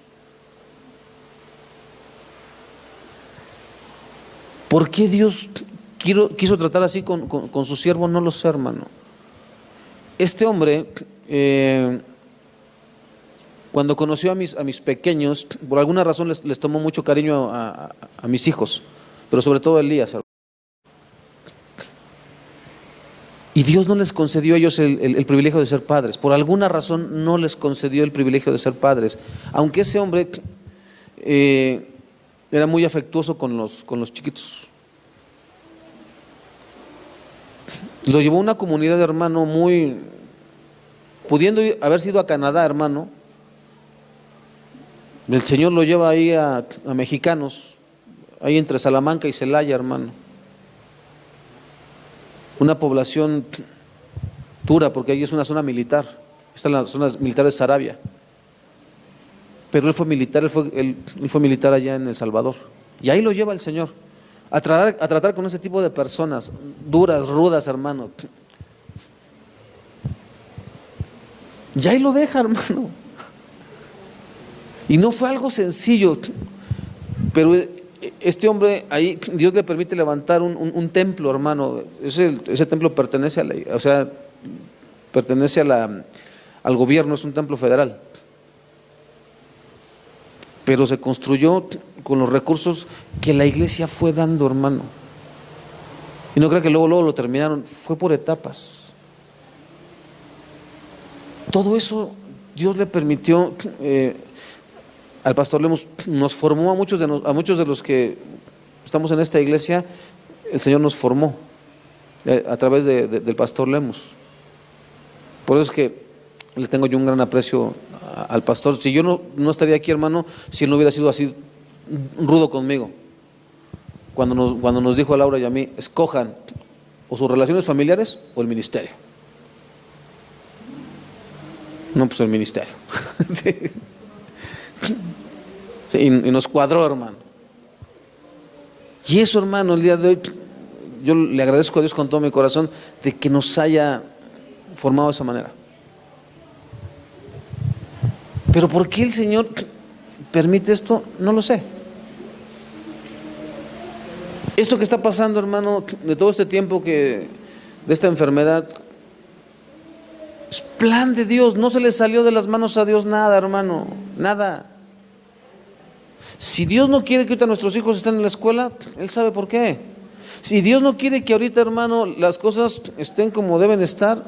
¿Por qué Dios quiso tratar así con su siervo? No lo sé, hermano. Este hombre, cuando conoció a mis pequeños, por alguna razón les tomó mucho cariño a mis hijos, pero sobre todo a Elías, hermano. Y Dios no les concedió a ellos el privilegio de ser padres. Por alguna razón no les concedió el privilegio de ser padres. Aunque ese hombre era muy afectuoso con los chiquitos. Lo llevó a una comunidad, hermano, muy... Pudiendo haber sido a Canadá, hermano, el Señor lo lleva ahí a mexicanos, ahí entre Salamanca y Celaya, hermano. Una población dura, porque ahí es una zona militar, están las zonas militares de Sarabia. Pero él fue militar, él fue militar allá en El Salvador. Y ahí lo lleva el Señor, a tratar con ese tipo de personas, duras, rudas, hermano. Y ahí lo deja, hermano. Y no fue algo sencillo, pero este hombre, ahí Dios le permite levantar un templo, hermano. Ese templo pertenece al gobierno, es un templo federal. Pero se construyó con los recursos que la iglesia fue dando, hermano. Y no creo que luego lo terminaron, fue por etapas. Todo eso Dios le permitió. Al pastor Lemus nos formó a muchos de los que estamos en esta iglesia. El Señor nos formó a través del pastor Lemus. Por eso es que le tengo yo un gran aprecio al pastor. Si yo no estaría aquí, hermano, si él no hubiera sido así rudo conmigo. Cuando nos dijo a Laura y a mí, escojan o sus relaciones familiares o el ministerio. No, pues el ministerio. Sí. Sí, y nos cuadró, hermano. Y eso, hermano, el día de hoy, yo le agradezco a Dios con todo mi corazón de que nos haya formado de esa manera. Pero ¿por qué el Señor permite esto? No lo sé. Esto que está pasando, hermano, de todo este tiempo de esta enfermedad, es plan de Dios. No se le salió de las manos a Dios nada, hermano, nada. Si Dios no quiere que ahorita nuestros hijos estén en la escuela, Él sabe por qué. Si Dios no quiere que ahorita, hermano, las cosas estén como deben estar,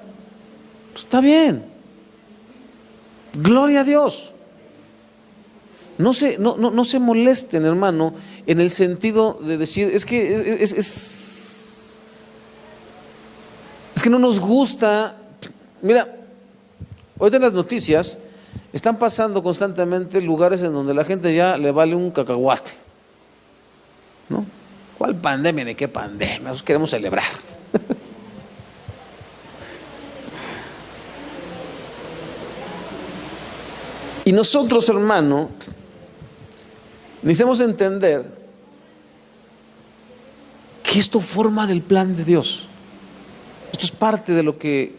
pues está bien. Gloria a Dios. No se molesten, hermano, en el sentido de decir, es que no nos gusta. Mira, ahorita en las noticias están pasando constantemente lugares en donde la gente ya le vale un cacahuate, ¿no? ¿Cuál pandemia ni qué pandemia? Nosotros queremos celebrar. Y nosotros, hermano, necesitamos entender que esto forma del plan de Dios. Esto es parte de lo que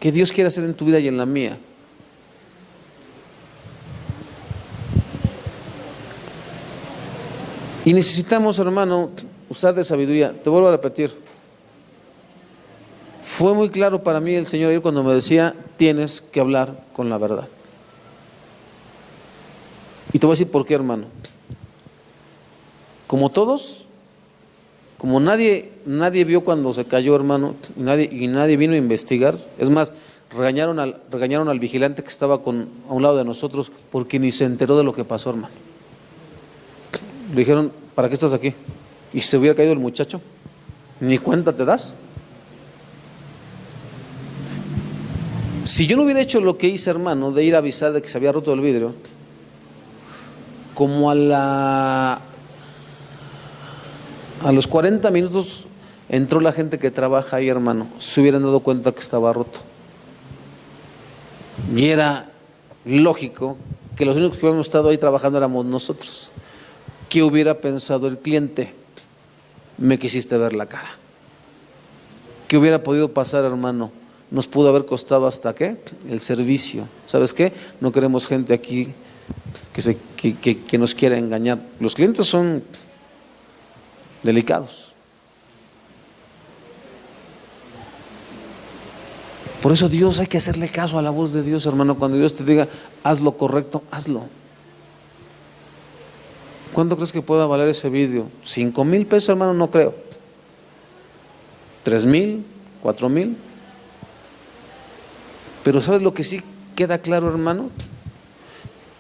Dios quiere hacer en tu vida y en la mía. Y necesitamos, hermano, usar de sabiduría. Te vuelvo a repetir. Fue muy claro para mí el Señor ayer cuando me decía, tienes que hablar con la verdad. Y te voy a decir por qué, hermano. Como todos, como nadie vio cuando se cayó, hermano, y nadie vino a investigar. Es más, regañaron al vigilante que estaba a un lado de nosotros porque ni se enteró de lo que pasó, hermano. Le dijeron, ¿para qué estás aquí? Y se hubiera caído el muchacho, ni cuenta te das. Si yo no hubiera hecho lo que hice, hermano, de ir a avisar de que se había roto el vidrio, como a los 40 minutos entró la gente que trabaja ahí, hermano, se hubieran dado cuenta que estaba roto. Y era lógico que los únicos que habíamos estado ahí trabajando éramos nosotros. ¿Qué hubiera pensado el cliente? Me quisiste ver la cara. ¿Qué hubiera podido pasar, hermano? Nos pudo haber costado hasta ¿qué? El servicio. ¿Sabes qué? No queremos gente aquí que nos quiera engañar. Los clientes son delicados. Por eso Dios, hay que hacerle caso a la voz de Dios, hermano. Cuando Dios te diga, haz lo correcto, hazlo. ¿Cuánto crees que pueda valer ese vidrio? 5,000 pesos, hermano, no creo. 3,000, 4,000. Pero ¿sabes lo que sí queda claro, hermano?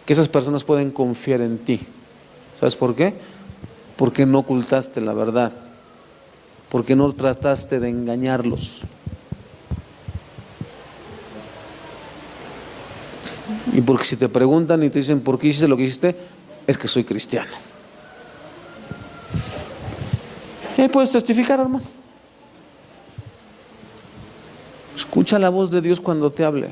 Que esas personas pueden confiar en ti. ¿Sabes por qué? Porque no ocultaste la verdad. Porque no trataste de engañarlos. Y porque si te preguntan y te dicen ¿por qué hiciste lo que hiciste? Es que soy cristiano. Y ahí puedes testificar, hermano. Escucha la voz de Dios cuando te hable.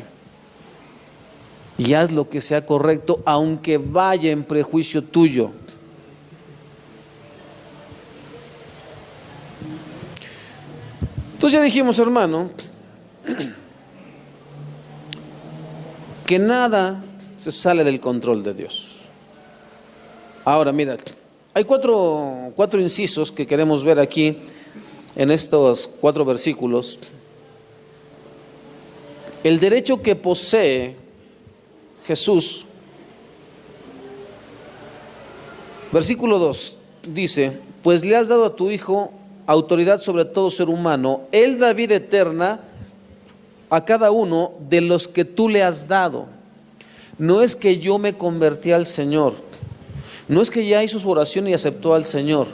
Y haz lo que sea correcto, aunque vaya en prejuicio tuyo. Entonces ya dijimos, hermano, que nada se sale del control de Dios. Ahora, mira, hay cuatro incisos que queremos ver aquí en estos 4 versículos. El derecho que posee Jesús. Versículo 2 dice, pues le has dado a tu Hijo autoridad sobre todo ser humano. Él da vida eterna a cada uno de los que tú le has dado. No es que yo me convertí al Señor. No es que ya hizo su oración y aceptó al Señor.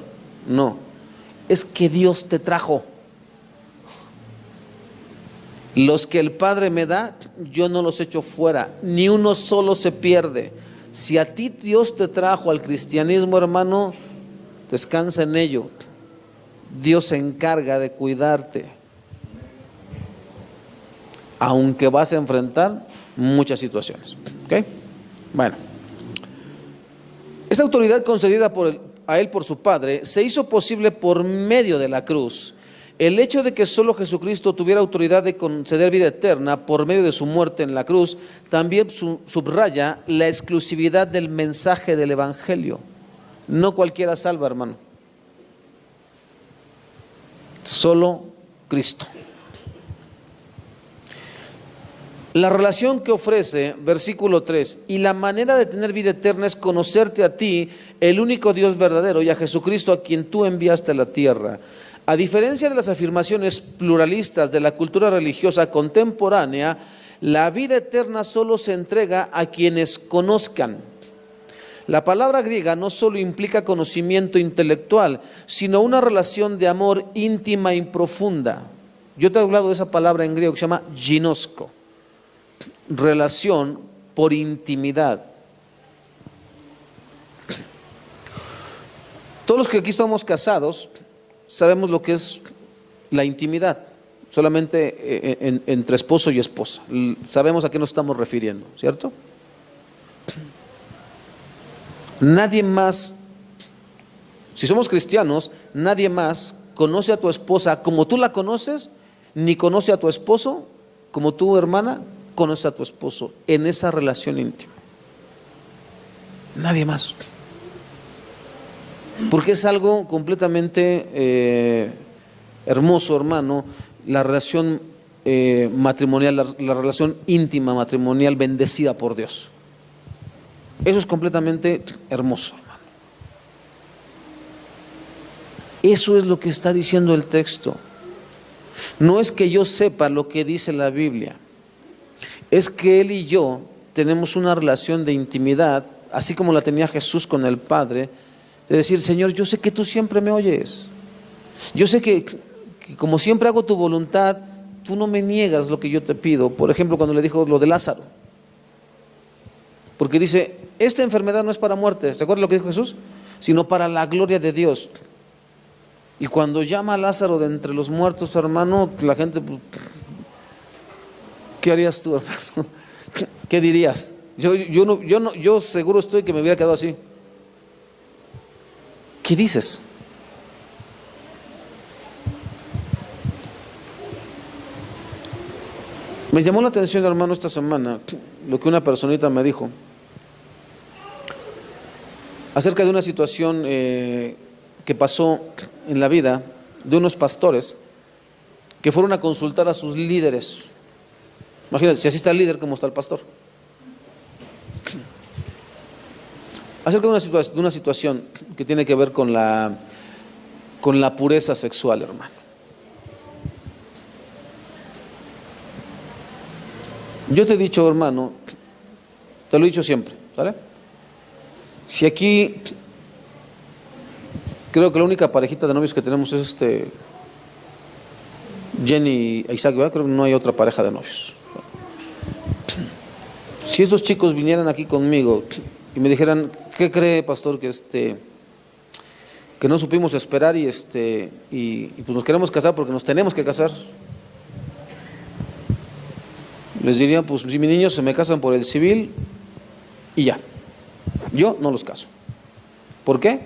No. Es que Dios te trajo. Los que el Padre me da, yo no los echo fuera. Ni uno solo se pierde. Si a ti Dios te trajo al cristianismo, hermano, descansa en ello. Dios se encarga de cuidarte. Aunque vas a enfrentar muchas situaciones. ¿Ok? Bueno. Esa autoridad concedida a Él por su Padre se hizo posible por medio de la cruz. El hecho de que solo Jesucristo tuviera autoridad de conceder vida eterna por medio de su muerte en la cruz, también subraya la exclusividad del mensaje del Evangelio. No cualquiera salva, hermano. Solo Cristo. La relación que ofrece, versículo 3, y la manera de tener vida eterna es conocerte a ti, el único Dios verdadero, y a Jesucristo a quien tú enviaste a la tierra. A diferencia de las afirmaciones pluralistas de la cultura religiosa contemporánea, la vida eterna solo se entrega a quienes conozcan. La palabra griega no solo implica conocimiento intelectual, sino una relación de amor íntima y profunda. Yo te he hablado de esa palabra en griego que se llama ginosko, relación por intimidad. Todos los que aquí estamos casados sabemos lo que es la intimidad, solamente entre esposo y esposa. Sabemos a qué nos estamos refiriendo, ¿cierto? Nadie más, si somos cristianos, nadie más conoce a tu esposa como tú la conoces, ni conoce a tu esposo como tu hermana conoce a tu esposo en esa relación íntima. Nadie más. Porque es algo completamente hermoso, hermano, la relación matrimonial, la relación íntima matrimonial bendecida por Dios. Eso es completamente hermoso, hermano. Eso es lo que está diciendo el texto. No es que yo sepa lo que dice la Biblia, es que él y yo tenemos una relación de intimidad, así como la tenía Jesús con el Padre, de decir: Señor, yo sé que tú siempre me oyes, yo sé que como siempre hago tu voluntad, tú no me niegas lo que yo te pido. Por ejemplo, cuando le dijo lo de Lázaro, porque dice: esta enfermedad no es para muerte, ¿te acuerdas lo que dijo Jesús? Sino para la gloria de Dios. Y cuando llama a Lázaro de entre los muertos, hermano, la gente, ¿qué harías tú, hermano? ¿Qué dirías? Yo seguro estoy que me hubiera quedado así. ¿Qué dices? Me llamó la atención, hermano, esta semana lo que una personita me dijo acerca de una situación que pasó en la vida de unos pastores que fueron a consultar a sus líderes. Imagínate, si así está el líder, ¿cómo está el pastor? Acerca de una situación que tiene que ver con la pureza sexual, hermano. Yo te he dicho, hermano, te lo he dicho siempre, ¿vale? Si aquí, creo que la única parejita de novios que tenemos es Jenny e Isaac, ¿verdad? Creo que no hay otra pareja de novios. Si estos chicos vinieran aquí conmigo y me dijeran: ¿qué cree, pastor? Que no supimos esperar y pues nos queremos casar porque nos tenemos que casar. Les diría: pues si mis niños se me casan por el civil y ya. Yo no los caso. ¿Por qué?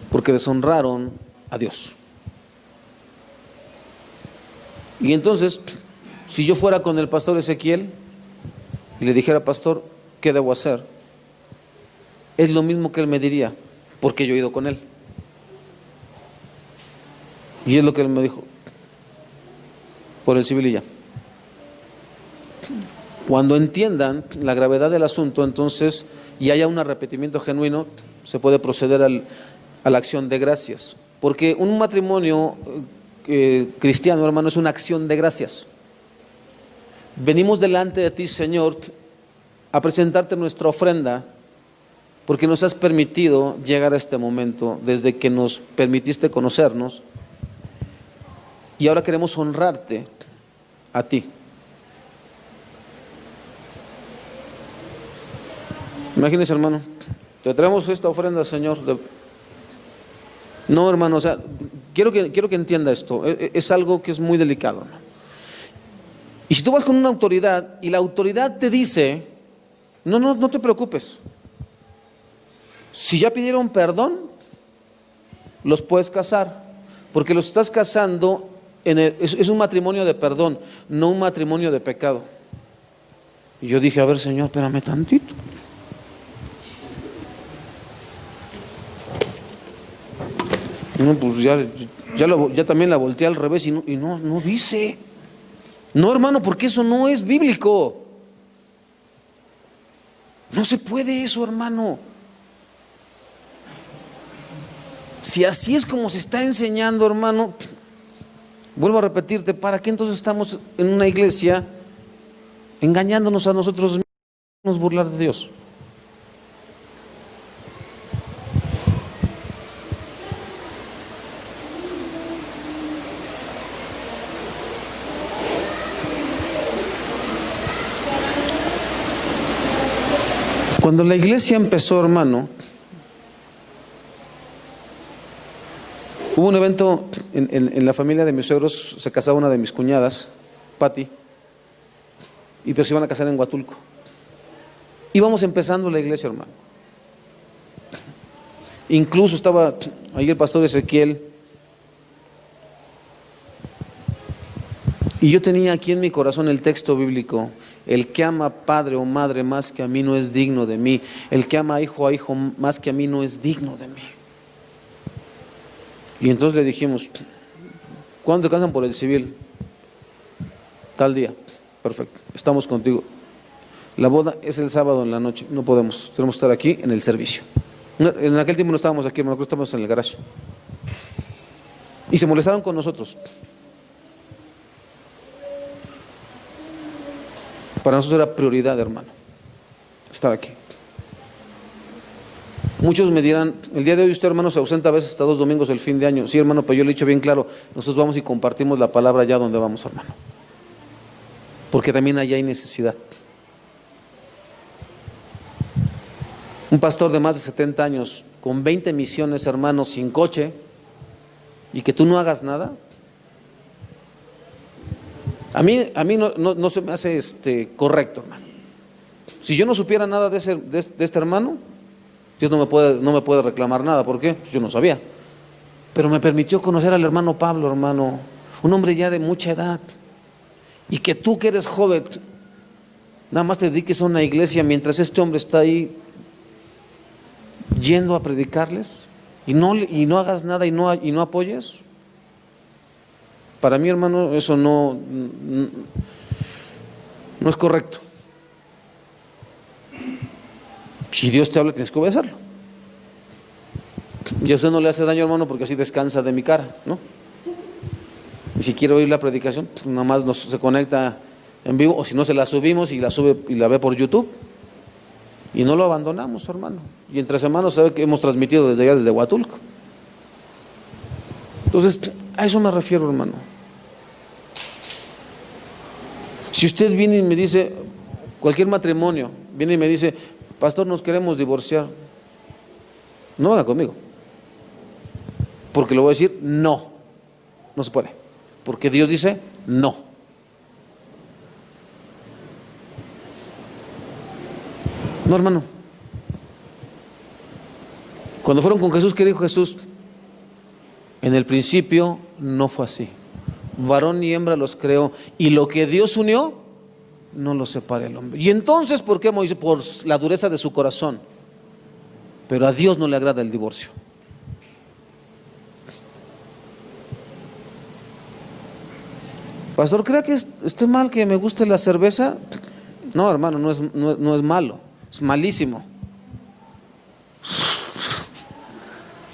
Porque deshonraron a Dios. Y entonces, si yo fuera con el pastor Ezequiel y le dijera: pastor, ¿qué debo hacer? Es lo mismo que él me diría, porque yo he ido con él. Y es lo que él me dijo: por el civil y ya. Cuando entiendan la gravedad del asunto, entonces, y haya un arrepentimiento genuino, se puede proceder a la acción de gracias. Porque un matrimonio cristiano, hermano, es una acción de gracias. Venimos delante de ti, Señor, a presentarte nuestra ofrenda, porque nos has permitido llegar a este momento, desde que nos permitiste conocernos, y ahora queremos honrarte a ti. Imagínese, hermano, te traemos esta ofrenda, Señor. No, hermano, o sea, quiero que entienda esto. Es algo que es muy delicado, ¿no? Y si tú vas con una autoridad y la autoridad te dice: no te preocupes, si ya pidieron perdón, los puedes casar, porque los estás casando es un matrimonio de perdón, no un matrimonio de pecado. Y yo dije, a ver, Señor, espérame tantito. No, pues ya también la volteé al revés y no dice. No, hermano, porque eso no es bíblico. No se puede eso, hermano. Si así es como se está enseñando, hermano, vuelvo a repetirte, ¿para qué entonces estamos en una iglesia engañándonos a nosotros mismos, burlar de Dios? Cuando la iglesia empezó, hermano, hubo un evento en la familia de mis suegros, se casaba una de mis cuñadas, Patti, y pero se iban a casar en Huatulco. Íbamos empezando la iglesia, hermano. Incluso estaba ahí el pastor Ezequiel, y yo tenía aquí en mi corazón el texto bíblico: el que ama padre o madre más que a mí no es digno de mí, el que ama a hijo más que a mí no es digno de mí. Y entonces le dijimos, ¿cuándo te casan por el civil? Tal día. Perfecto, estamos contigo. La boda es el sábado en la noche, no podemos, tenemos que estar aquí en el servicio. En aquel tiempo no estábamos aquí, hermano, estábamos en el garaje. Y se molestaron con nosotros. Para nosotros era prioridad, hermano, estar aquí. Muchos me dirán, el día de hoy usted, hermano, se ausenta a veces hasta 2 domingos el fin de año. Sí, hermano, pero yo le he dicho bien claro, nosotros vamos y compartimos la palabra allá donde vamos, hermano, porque también allá hay necesidad. Un pastor de más de 70 años, con 20 misiones, hermano, sin coche, y que tú no hagas nada. A mí no se me hace correcto, hermano. Si yo no supiera nada de este hermano, Dios no me puede reclamar nada. ¿Por qué? Pues yo no sabía. Pero me permitió conocer al hermano Pablo, hermano, un hombre ya de mucha edad. Y que tú, que eres joven, nada más te dediques a una iglesia mientras este hombre está ahí yendo a predicarles y no hagas nada y no apoyes. Para mí, hermano, eso no es correcto. Si Dios te habla, tienes que obedecerlo. Y a usted no le hace daño, hermano, porque así descansa de mi cara, ¿no? Y si quiere oír la predicación, pues nada más se conecta en vivo, o si no, se la subimos y la sube y la ve por YouTube. Y no lo abandonamos, hermano. Y entre semanas sabe que hemos transmitido desde allá, desde Huatulco. Entonces, a eso me refiero, hermano. Si usted viene y me dice, cualquier matrimonio, viene y me dice, pastor, nos queremos divorciar, no venga conmigo, porque le voy a decir, no se puede, porque Dios dice, no. No, hermano. Cuando fueron con Jesús, ¿qué dijo Jesús? En el principio no fue así. Varón y hembra los creó, y lo que Dios unió, no lo separe el hombre. Y entonces, ¿por qué Moisés? Por la dureza de su corazón. Pero a Dios no le agrada el divorcio. Pastor, ¿cree que esté mal que me guste la cerveza? No, hermano, no es malo, es malísimo.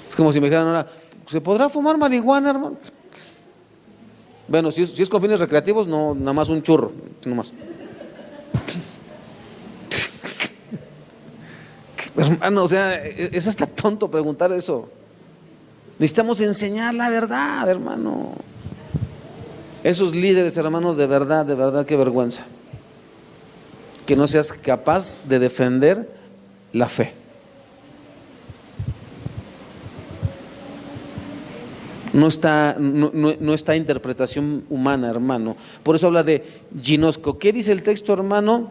Es como si me dijeran ahora, ¿se podrá fumar marihuana, hermano? Bueno, si es con fines recreativos, no, nada más un churro, no más. Hermano, o sea, es hasta tonto preguntar eso. Necesitamos enseñar la verdad, hermano. Esos líderes, hermanos, de verdad, qué vergüenza. Que no seas capaz de defender la fe. No está interpretación humana, hermano. Por eso habla de ginosco. ¿Qué dice el texto, hermano?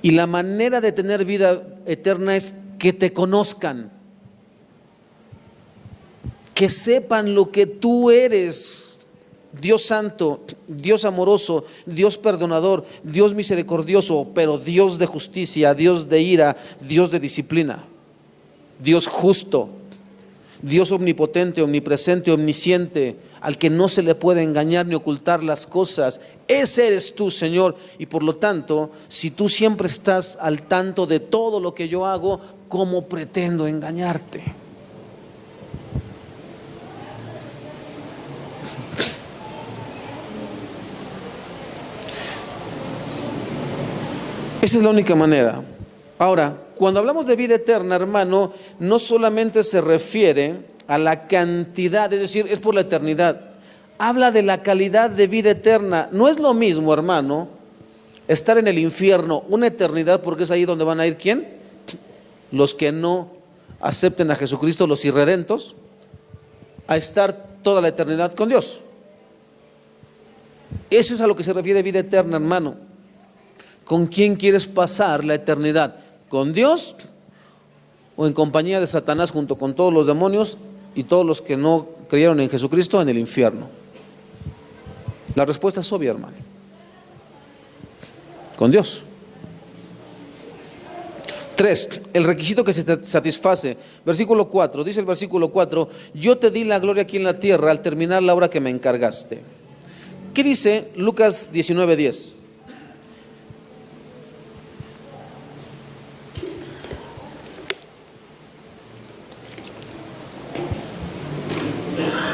Y la manera de tener vida eterna es que te conozcan. que sepan lo que tú eres: Dios santo, Dios amoroso, Dios perdonador, Dios misericordioso, pero Dios de justicia, Dios de ira, Dios de disciplina, Dios justo, Dios omnipotente, omnipresente, omnisciente, al que no se le puede engañar ni ocultar las cosas. Ese eres tú, Señor. Y por lo tanto, si tú siempre estás al tanto de todo lo que yo hago, ¿cómo pretendo engañarte? Esa es la única manera. Ahora, cuando hablamos de vida eterna, hermano, no solamente se refiere a la cantidad, es decir, es por la eternidad. Habla de la calidad de vida eterna. No es lo mismo, hermano, estar en el infierno una eternidad, porque es ahí donde van a ir, ¿quién? Los que no acepten a Jesucristo, los irredentos, a estar toda la eternidad con Dios. Eso es a lo que se refiere vida eterna, hermano. ¿Con quién quieres pasar la eternidad? ¿Con Dios o en compañía de Satanás junto con todos los demonios y todos los que no creyeron en Jesucristo en el infierno? La respuesta es obvia, hermano. Con Dios. 3. El requisito que se satisface. Versículo 4. Dice el versículo 4: yo te di la gloria aquí en la tierra al terminar la obra que me encargaste. ¿Qué dice Lucas 19:10?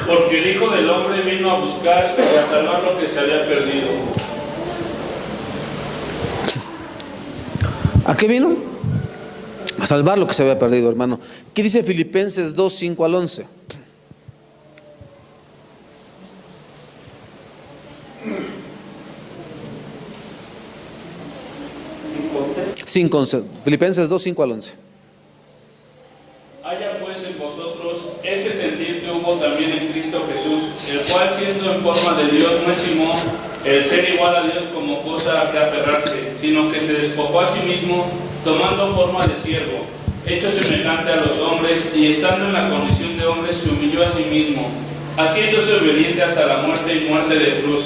Porque el Hijo del Hombre vino a buscar y a salvar lo que se había perdido. ¿A qué vino? A salvar lo que se había perdido, hermano. ¿Qué dice Filipenses 2, 5 al 11? Filipenses 2, 5 al 11. Haya pues en vosotros ese sentir que hubo también en Cristo Jesús, el cual siendo en forma de Dios no estimó el ser igual a Dios como cosa a que aferrarse, sino que se despojó a sí mismo, tomando forma de siervo, hecho semejante a los hombres, y estando en la condición de hombre se humilló a sí mismo, haciéndose obediente hasta la muerte y muerte de cruz,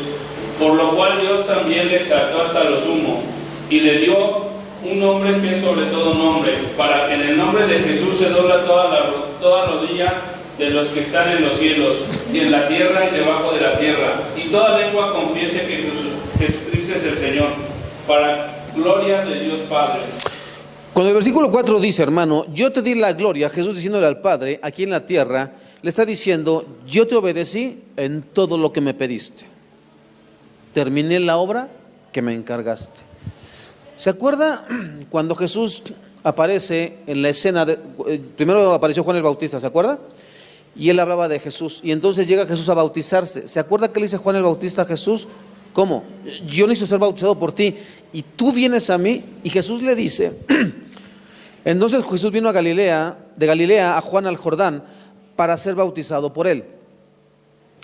por lo cual Dios también le exaltó hasta lo sumo, y le dio un nombre que es sobre todo nombre, para que en el nombre de Jesús se dobla toda rodilla de los que están en los cielos, y en la tierra y debajo de la tierra, y toda lengua confiese que Jesucristo es el Señor, para gloria de Dios Padre. Cuando el versículo 4 dice, hermano, yo te di la gloria, Jesús diciéndole al Padre, aquí en la tierra, le está diciendo, yo te obedecí en todo lo que me pediste. Terminé la obra que me encargaste. ¿Se acuerda cuando Jesús aparece en la escena? Primero apareció Juan el Bautista, ¿se acuerda? Y él hablaba de Jesús. Y entonces llega Jesús a bautizarse. ¿Se acuerda que le dice Juan el Bautista a Jesús? ¿Cómo? Yo necesito ser bautizado por ti y tú vienes a mí. Y Jesús le dice, entonces Jesús vino de Galilea a Juan al Jordán para ser bautizado por él.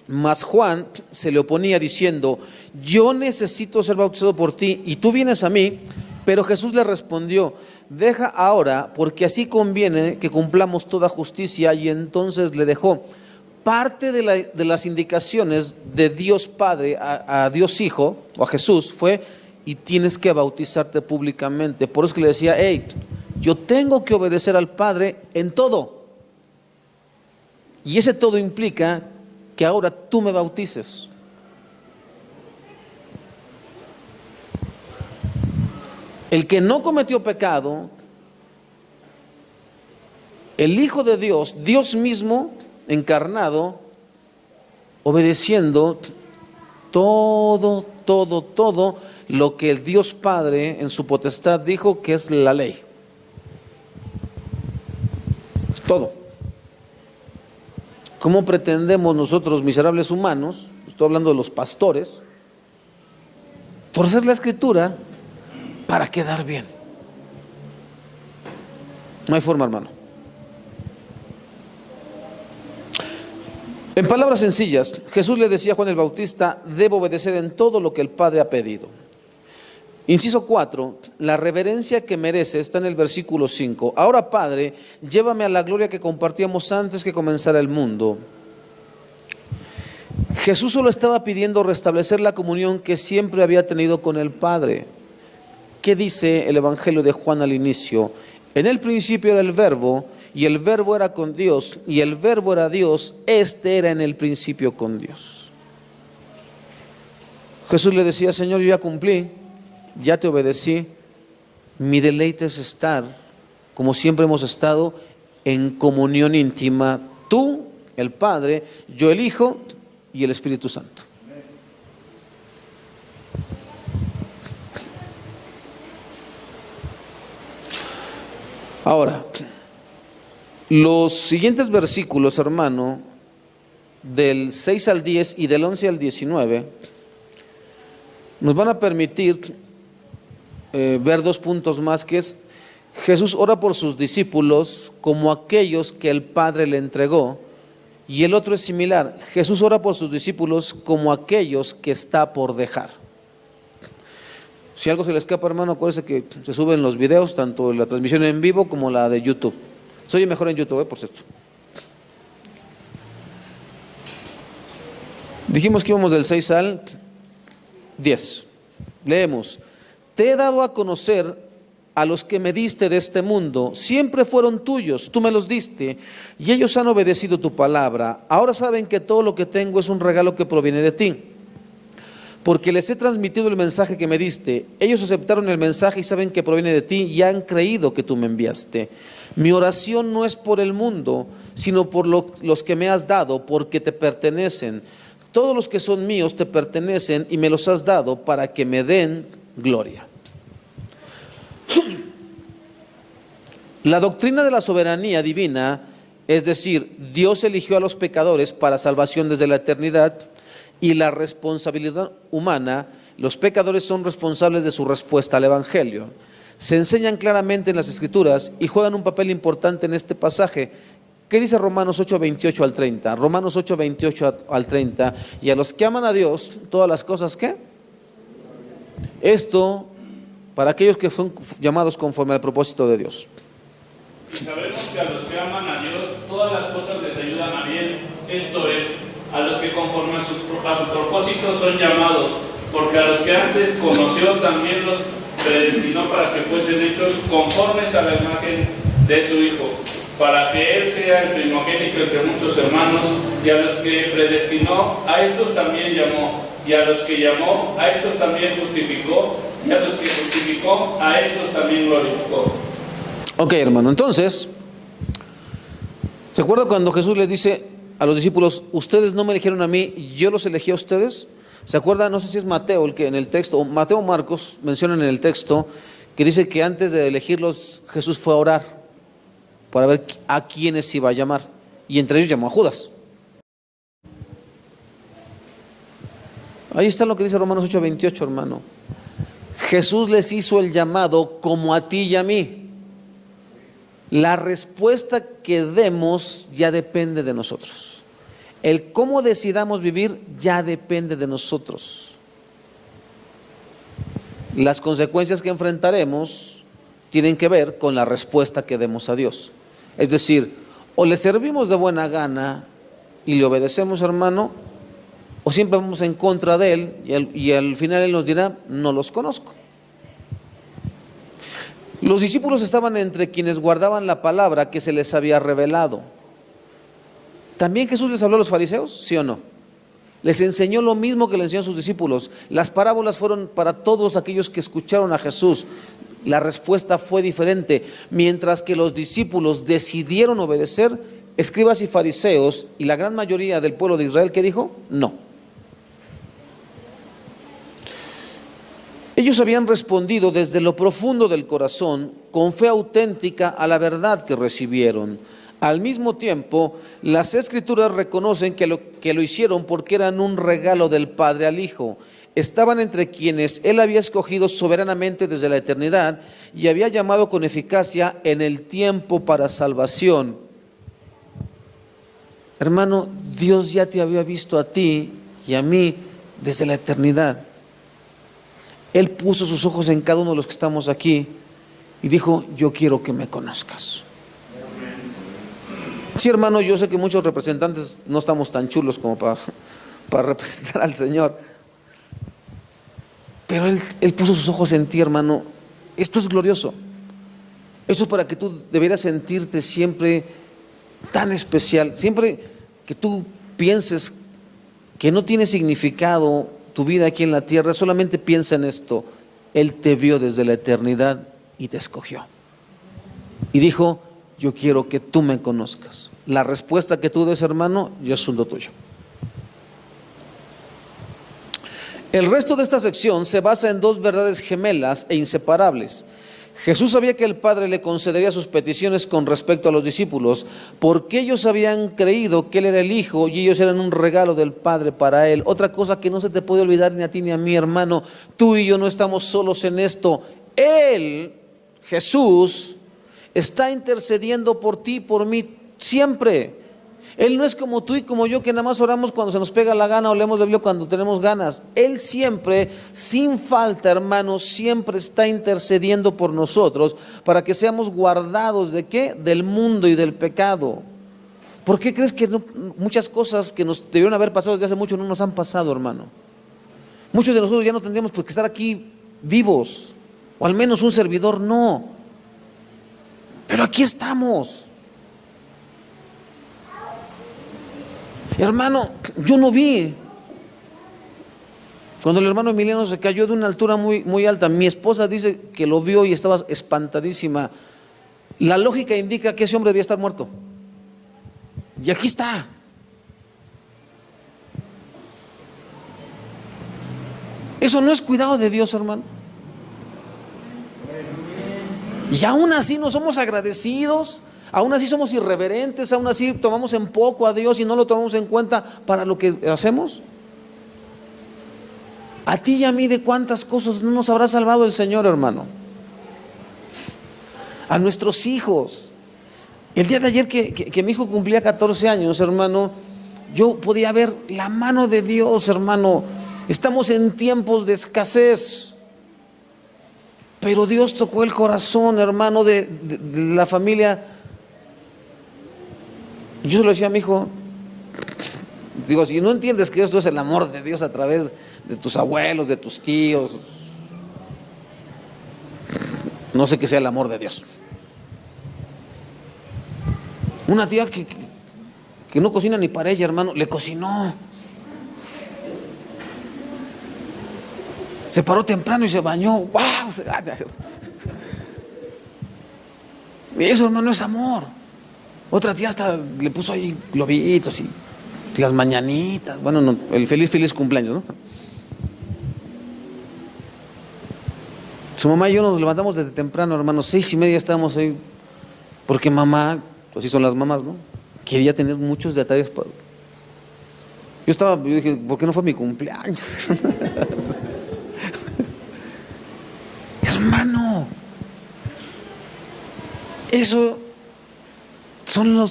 Mas Juan se le oponía diciendo, yo necesito ser bautizado por ti y tú vienes a mí. Pero Jesús le respondió, deja ahora, porque así conviene que cumplamos toda justicia. Y entonces le dejó. Parte de las indicaciones de Dios Padre a Dios Hijo o a Jesús fue, y tienes que bautizarte públicamente. Por eso que le decía, hey, yo tengo que obedecer al Padre en todo. Y ese todo implica que ahora tú me bautices. El que no cometió pecado, el Hijo de Dios, Dios mismo encarnado, obedeciendo todo lo que el Dios Padre en su potestad dijo que es la ley. Todo. ¿Cómo pretendemos nosotros, miserables humanos, estoy hablando de los pastores, torcer la Escritura para quedar bien? No hay forma, hermano. En palabras sencillas, Jesús le decía a Juan el Bautista, debo obedecer en todo lo que el Padre ha pedido. Inciso 4, la reverencia que merece está en el versículo 5. Ahora, Padre, llévame a la gloria que compartíamos antes que comenzara el mundo. Jesús solo estaba pidiendo restablecer la comunión que siempre había tenido con el Padre. ¿Qué dice el Evangelio de Juan al inicio? En el principio era el Verbo, y el Verbo era con Dios, y el Verbo era Dios. Este era en el principio con Dios. Jesús le decía: Señor, yo ya cumplí, ya te obedecí. Mi deleite es estar, como siempre hemos estado, en comunión íntima. Tú, el Padre, yo el Hijo y el Espíritu Santo. Ahora, los siguientes versículos, hermano, del 6 al 10 y del 11 al 19, nos van a permitir ver dos puntos más, que es: Jesús ora por sus discípulos como aquellos que el Padre le entregó, y el otro es similar: Jesús ora por sus discípulos como aquellos que está por dejar. Si algo se le escapa, hermano, acuérdese que se suben los videos, tanto la transmisión en vivo como la de YouTube. Se oye mejor en YouTube, por cierto. Dijimos que íbamos del 6 al 10. Leemos: Te he dado a conocer a los que me diste de este mundo. Siempre fueron tuyos, tú me los diste, y ellos han obedecido tu palabra. Ahora saben que todo lo que tengo es un regalo que proviene de ti, porque les he transmitido el mensaje que me diste. Ellos aceptaron el mensaje y saben que proviene de ti, y han creído que tú me enviaste. Mi oración no es por el mundo, sino por los que me has dado, porque te pertenecen. Todos los que son míos te pertenecen, y me los has dado para que me den gloria. La doctrina de la soberanía divina, es decir, Dios eligió a los pecadores para salvación desde la eternidad, y la responsabilidad humana, los pecadores son responsables de su respuesta al Evangelio. Se enseñan claramente en las Escrituras y juegan un papel importante en este pasaje. ¿Qué dice Romanos 8, 28 al 30? Romanos 8, 28 al 30. Y a los que aman a Dios, todas las cosas, ¿qué? Esto para aquellos que son llamados conforme al propósito de Dios. Y sabemos que a los que aman a Dios, todas las cosas les ayudan a bien. Esto es, a los que conforme a su propósito son llamados, porque a los que antes conoció también los predestinó para que fuesen hechos conformes a la imagen de su Hijo, para que Él sea el primogénito entre muchos hermanos. Y a los que predestinó, a estos también llamó, y a los que llamó, a estos también justificó, y a los que justificó, a estos también glorificó. Ok, hermano, entonces, ¿se acuerda cuando Jesús les dice a los discípulos: ustedes no me eligieron a mí, yo los elegí a ustedes? ¿Se acuerda? No sé si es Mateo el que en el texto, o Mateo o Marcos mencionan en el texto, que dice que antes de elegirlos Jesús fue a orar para ver a quiénes iba a llamar, y entre ellos llamó a Judas. Ahí está lo que dice Romanos 8, 28, hermano. Jesús les hizo el llamado como a ti y a mí. La respuesta que demos ya depende de nosotros. El cómo decidamos vivir ya depende de nosotros. Las consecuencias que enfrentaremos tienen que ver con la respuesta que demos a Dios. Es decir, o le servimos de buena gana y le obedecemos, hermano, o siempre vamos en contra de Él, y al final Él nos dirá: no los conozco. Los discípulos estaban entre quienes guardaban la palabra que se les había revelado. ¿También Jesús les habló a los fariseos? ¿Sí o no? Les enseñó lo mismo que le enseñó a sus discípulos. Las parábolas fueron para todos aquellos que escucharon a Jesús. La respuesta fue diferente. Mientras que los discípulos decidieron obedecer, escribas y fariseos y la gran mayoría del pueblo de Israel, ¿qué dijo? No. Ellos habían respondido desde lo profundo del corazón, con fe auténtica a la verdad que recibieron. Al mismo tiempo, las Escrituras reconocen que lo hicieron porque eran un regalo del Padre al Hijo. Estaban entre quienes Él había escogido soberanamente desde la eternidad y había llamado con eficacia en el tiempo para salvación. Hermano, Dios ya te había visto a ti y a mí desde la eternidad. Él puso sus ojos en cada uno de los que estamos aquí y dijo: yo quiero que me conozcas. Sí, hermano, yo sé que muchos representantes no estamos tan chulos como para representar al Señor. Pero Él puso sus ojos en ti, hermano. Esto es glorioso. Esto es para que tú debieras sentirte siempre tan especial. Siempre que tú pienses que no tiene significado tu vida aquí en la tierra, solamente piensa en esto: Él te vio desde la eternidad y te escogió. Y dijo: yo quiero que tú me conozcas. La respuesta que tú des, hermano, ya es asunto tuyo. El resto de esta sección se basa en dos verdades gemelas e inseparables. Jesús sabía que el Padre le concedería sus peticiones con respecto a los discípulos, porque ellos habían creído que Él era el Hijo y ellos eran un regalo del Padre para Él. Otra cosa que no se te puede olvidar ni a ti ni a mí, hermano: tú y yo no estamos solos en esto. Él, Jesús, está intercediendo por ti, por mí, siempre. Él no es como tú y como yo, que nada más oramos cuando se nos pega la gana o leemos la Biblia cuando tenemos ganas. Él siempre, sin falta, hermanos, siempre está intercediendo por nosotros para que seamos guardados ¿de qué? Del mundo y del pecado. ¿Por qué crees que muchas cosas que nos debieron haber pasado desde hace mucho no nos han pasado, hermano? Muchos de nosotros ya no tendríamos por qué estar aquí vivos, o al menos un servidor no. Pero aquí estamos. Hermano, yo no vi cuando el hermano Emiliano se cayó de una altura muy, muy alta. Mi esposa dice que lo vio y estaba espantadísima. La lógica indica que ese hombre debía estar muerto. Y aquí está. Eso no es cuidado de Dios, hermano. Y aún así no somos agradecidos. Aún así somos irreverentes, aún así tomamos en poco a Dios y no lo tomamos en cuenta para lo que hacemos. A ti y a mí, ¿de cuántas cosas no nos habrá salvado el Señor, hermano? A nuestros hijos. El día de ayer que mi hijo cumplía 14 años, hermano, yo podía ver la mano de Dios, hermano. Estamos en tiempos de escasez, pero Dios tocó el corazón, hermano, de la familia. Yo se lo decía a mi hijo, digo, si no entiendes que esto es el amor de Dios a través de tus abuelos, de tus tíos, no sé qué sea el amor de Dios. Una tía que no cocina ni para ella, hermano, le cocinó. Se paró temprano y se bañó. ¡Wow! Eso, hermano, es amor. Otra tía hasta le puso ahí globitos y las mañanitas. Bueno, no, el feliz cumpleaños, ¿no? Su mamá y yo nos levantamos desde temprano, hermano, 6:30 estábamos ahí, porque mamá, así son las mamás, ¿no? Quería tener muchos detalles. Yo dije, ¿por qué no fue mi cumpleaños? Hermano, eso son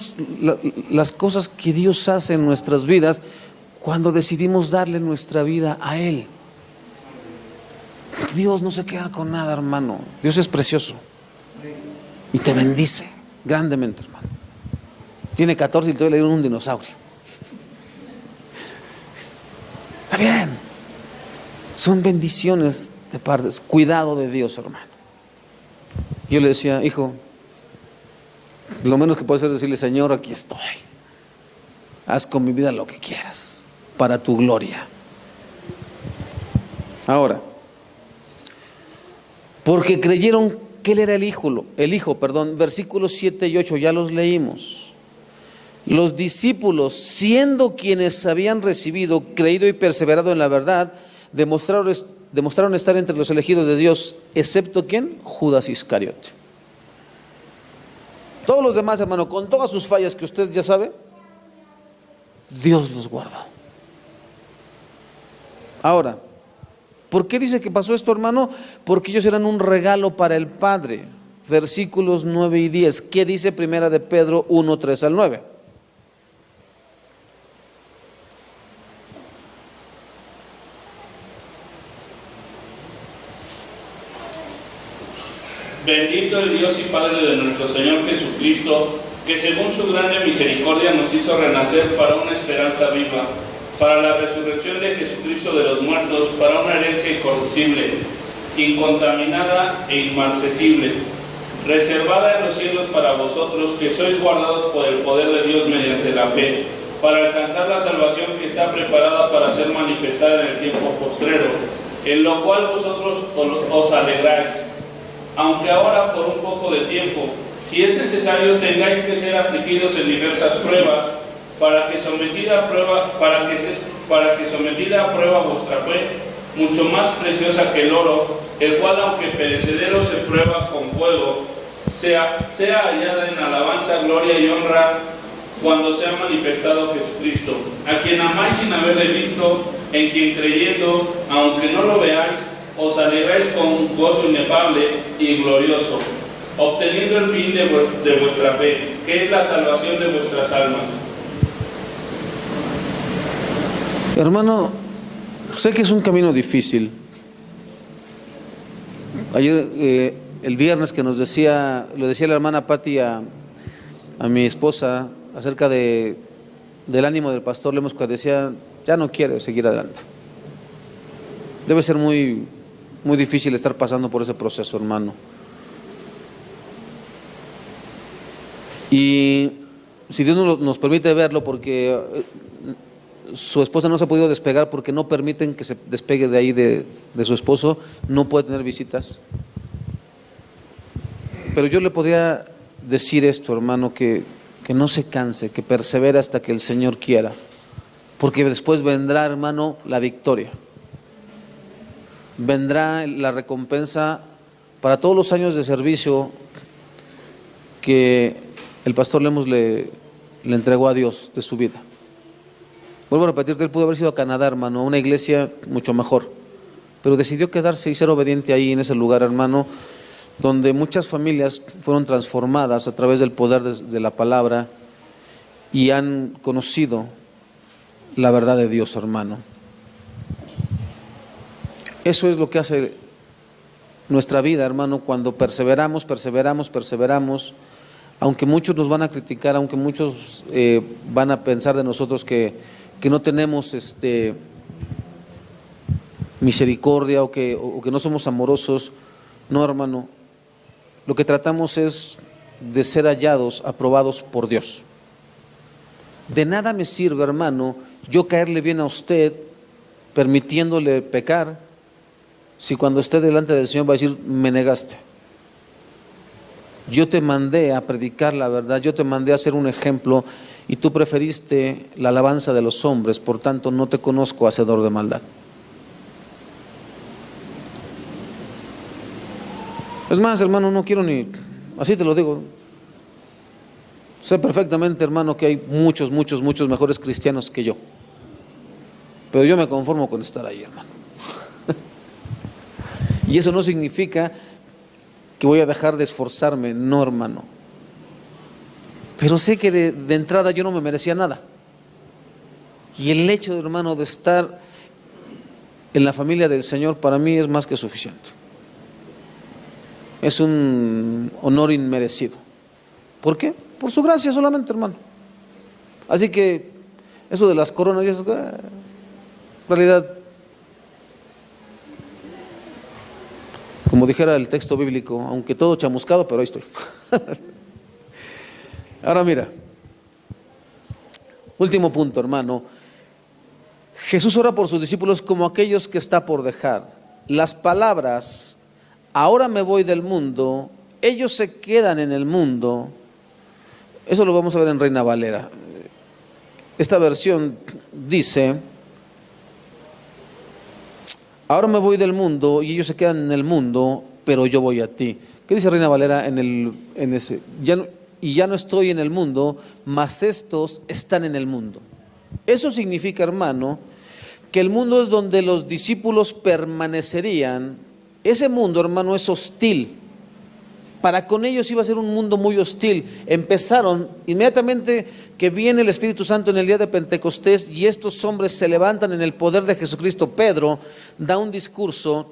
las cosas que Dios hace en nuestras vidas cuando decidimos darle nuestra vida a Él. Dios no se queda con nada, hermano. Dios es precioso y te bendice grandemente, hermano. Tiene 14 y todavía le dieron un dinosaurio. Está bien. Son bendiciones de parte, cuidado de Dios, hermano. Yo le decía, hijo, lo menos que puedo hacer es decirle, Señor, aquí estoy. Haz con mi vida lo que quieras, para tu gloria. Ahora, porque creyeron que Él era el hijo, versículos 7 y 8, ya los leímos. Los discípulos, siendo quienes habían recibido, creído y perseverado en la verdad, demostraron estar entre los elegidos de Dios, excepto ¿quién? Judas Iscariote. Todos los demás, hermano, con todas sus fallas que usted ya sabe, Dios los guardó. Ahora, ¿por qué dice que pasó esto, hermano? Porque ellos eran un regalo para el Padre. Versículos 9 y 10. ¿Qué dice Primera de Pedro 1, 3 al 9? Bendito el Dios y Padre de nuestro Señor Jesucristo, que según su grande misericordia nos hizo renacer para una esperanza viva, para la resurrección de Jesucristo de los muertos, para una herencia incorruptible, incontaminada e inmarcesible, reservada en los cielos para vosotros, que sois guardados por el poder de Dios mediante la fe, para alcanzar la salvación que está preparada para ser manifestada en el tiempo postrero, en lo cual vosotros os alegráis, aunque ahora por un poco de tiempo, si es necesario, tengáis que ser afligidos en diversas pruebas, para que sometida a prueba vuestra fe, mucho más preciosa que el oro, el cual aunque perecedero se prueba con fuego, sea hallada en alabanza, gloria y honra cuando sea manifestado Jesucristo, a quien amáis sin haberle visto, en quien creyendo, aunque no lo veáis, os alegráis con gozo inefable y glorioso, obteniendo el fin de vuestra fe, que es la salvación de vuestras almas. Hermano, sé que es un camino difícil. Ayer, el viernes que lo decía la hermana Patti a mi esposa acerca del ánimo del pastor Lemos, que decía, ya no quiere seguir adelante. Debe ser muy, muy difícil estar pasando por ese proceso, hermano. Y si Dios nos permite verlo, porque su esposa no se ha podido despegar porque no permiten que se despegue de ahí de su esposo, no puede tener visitas. Pero yo le podría decir esto, hermano, que no se canse, que persevere hasta que el Señor quiera, porque después vendrá, hermano, la victoria, vendrá la recompensa para todos los años de servicio que el pastor Lemos le entregó a Dios de su vida. Vuelvo a repetirte, él pudo haber sido a Canadá, hermano, a una iglesia mucho mejor, pero decidió quedarse y ser obediente ahí en ese lugar, hermano, donde muchas familias fueron transformadas a través del poder de la palabra y han conocido la verdad de Dios, hermano. Eso es lo que hace nuestra vida, hermano, cuando perseveramos, aunque muchos nos van a criticar, aunque muchos van a pensar de nosotros que no tenemos misericordia o que no somos amorosos. No, hermano, lo que tratamos es de ser hallados, aprobados por Dios. De nada me sirve, hermano, yo caerle bien a usted permitiéndole pecar, si cuando esté delante del Señor va a decir, me negaste. Yo te mandé a predicar la verdad, yo te mandé a ser un ejemplo y tú preferiste la alabanza de los hombres, por tanto no te conozco, hacedor de maldad. Es más, hermano, no quiero ni, así te lo digo, sé perfectamente, hermano, que hay muchos mejores cristianos que yo, pero yo me conformo con estar ahí, hermano. Y eso no significa que voy a dejar de esforzarme, no, hermano, pero sé que de entrada yo no me merecía nada, y el hecho, hermano, de estar en la familia del Señor para mí es más que suficiente. Es un honor inmerecido. ¿Por qué? Por su gracia solamente, hermano. Así que eso de las coronas, eso, en realidad, como dijera el texto bíblico, aunque todo chamuscado, pero ahí estoy. Ahora mira, último punto, hermano. Jesús ora por sus discípulos como aquellos que está por dejar. Las palabras, ahora me voy del mundo, ellos se quedan en el mundo. Eso lo vamos a ver en Reina Valera. Esta versión dice, ahora me voy del mundo y ellos se quedan en el mundo, pero yo voy a ti. ¿Qué dice Reina Valera en ese? Ya no estoy en el mundo, mas estos están en el mundo. Eso significa, hermano, que el mundo es donde los discípulos permanecerían. Ese mundo, hermano, es hostil. Para con ellos iba a ser un mundo muy hostil. Empezaron inmediatamente que viene el Espíritu Santo en el día de Pentecostés y estos hombres se levantan en el poder de Jesucristo. Pedro da un discurso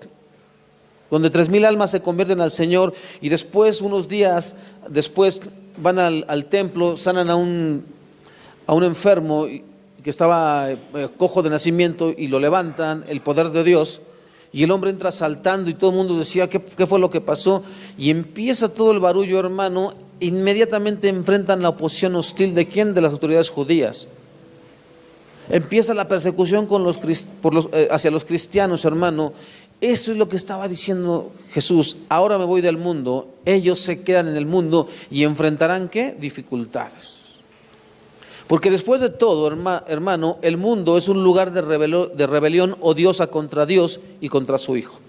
donde 3,000 almas se convierten al Señor y después, unos días después, van al templo, sanan a un enfermo que estaba cojo de nacimiento y lo levantan, el poder de Dios, y el hombre entra saltando y todo el mundo decía, ¿qué fue lo que pasó? Y empieza todo el barullo, hermano. Inmediatamente enfrentan la oposición hostil ¿de quién? De las autoridades judías. Empieza la persecución hacia los cristianos, hermano. Eso es lo que estaba diciendo Jesús. Ahora me voy del mundo, ellos se quedan en el mundo y enfrentarán ¿qué? Dificultades. Porque después de todo, hermano, el mundo es un lugar de rebelión odiosa contra Dios y contra su Hijo.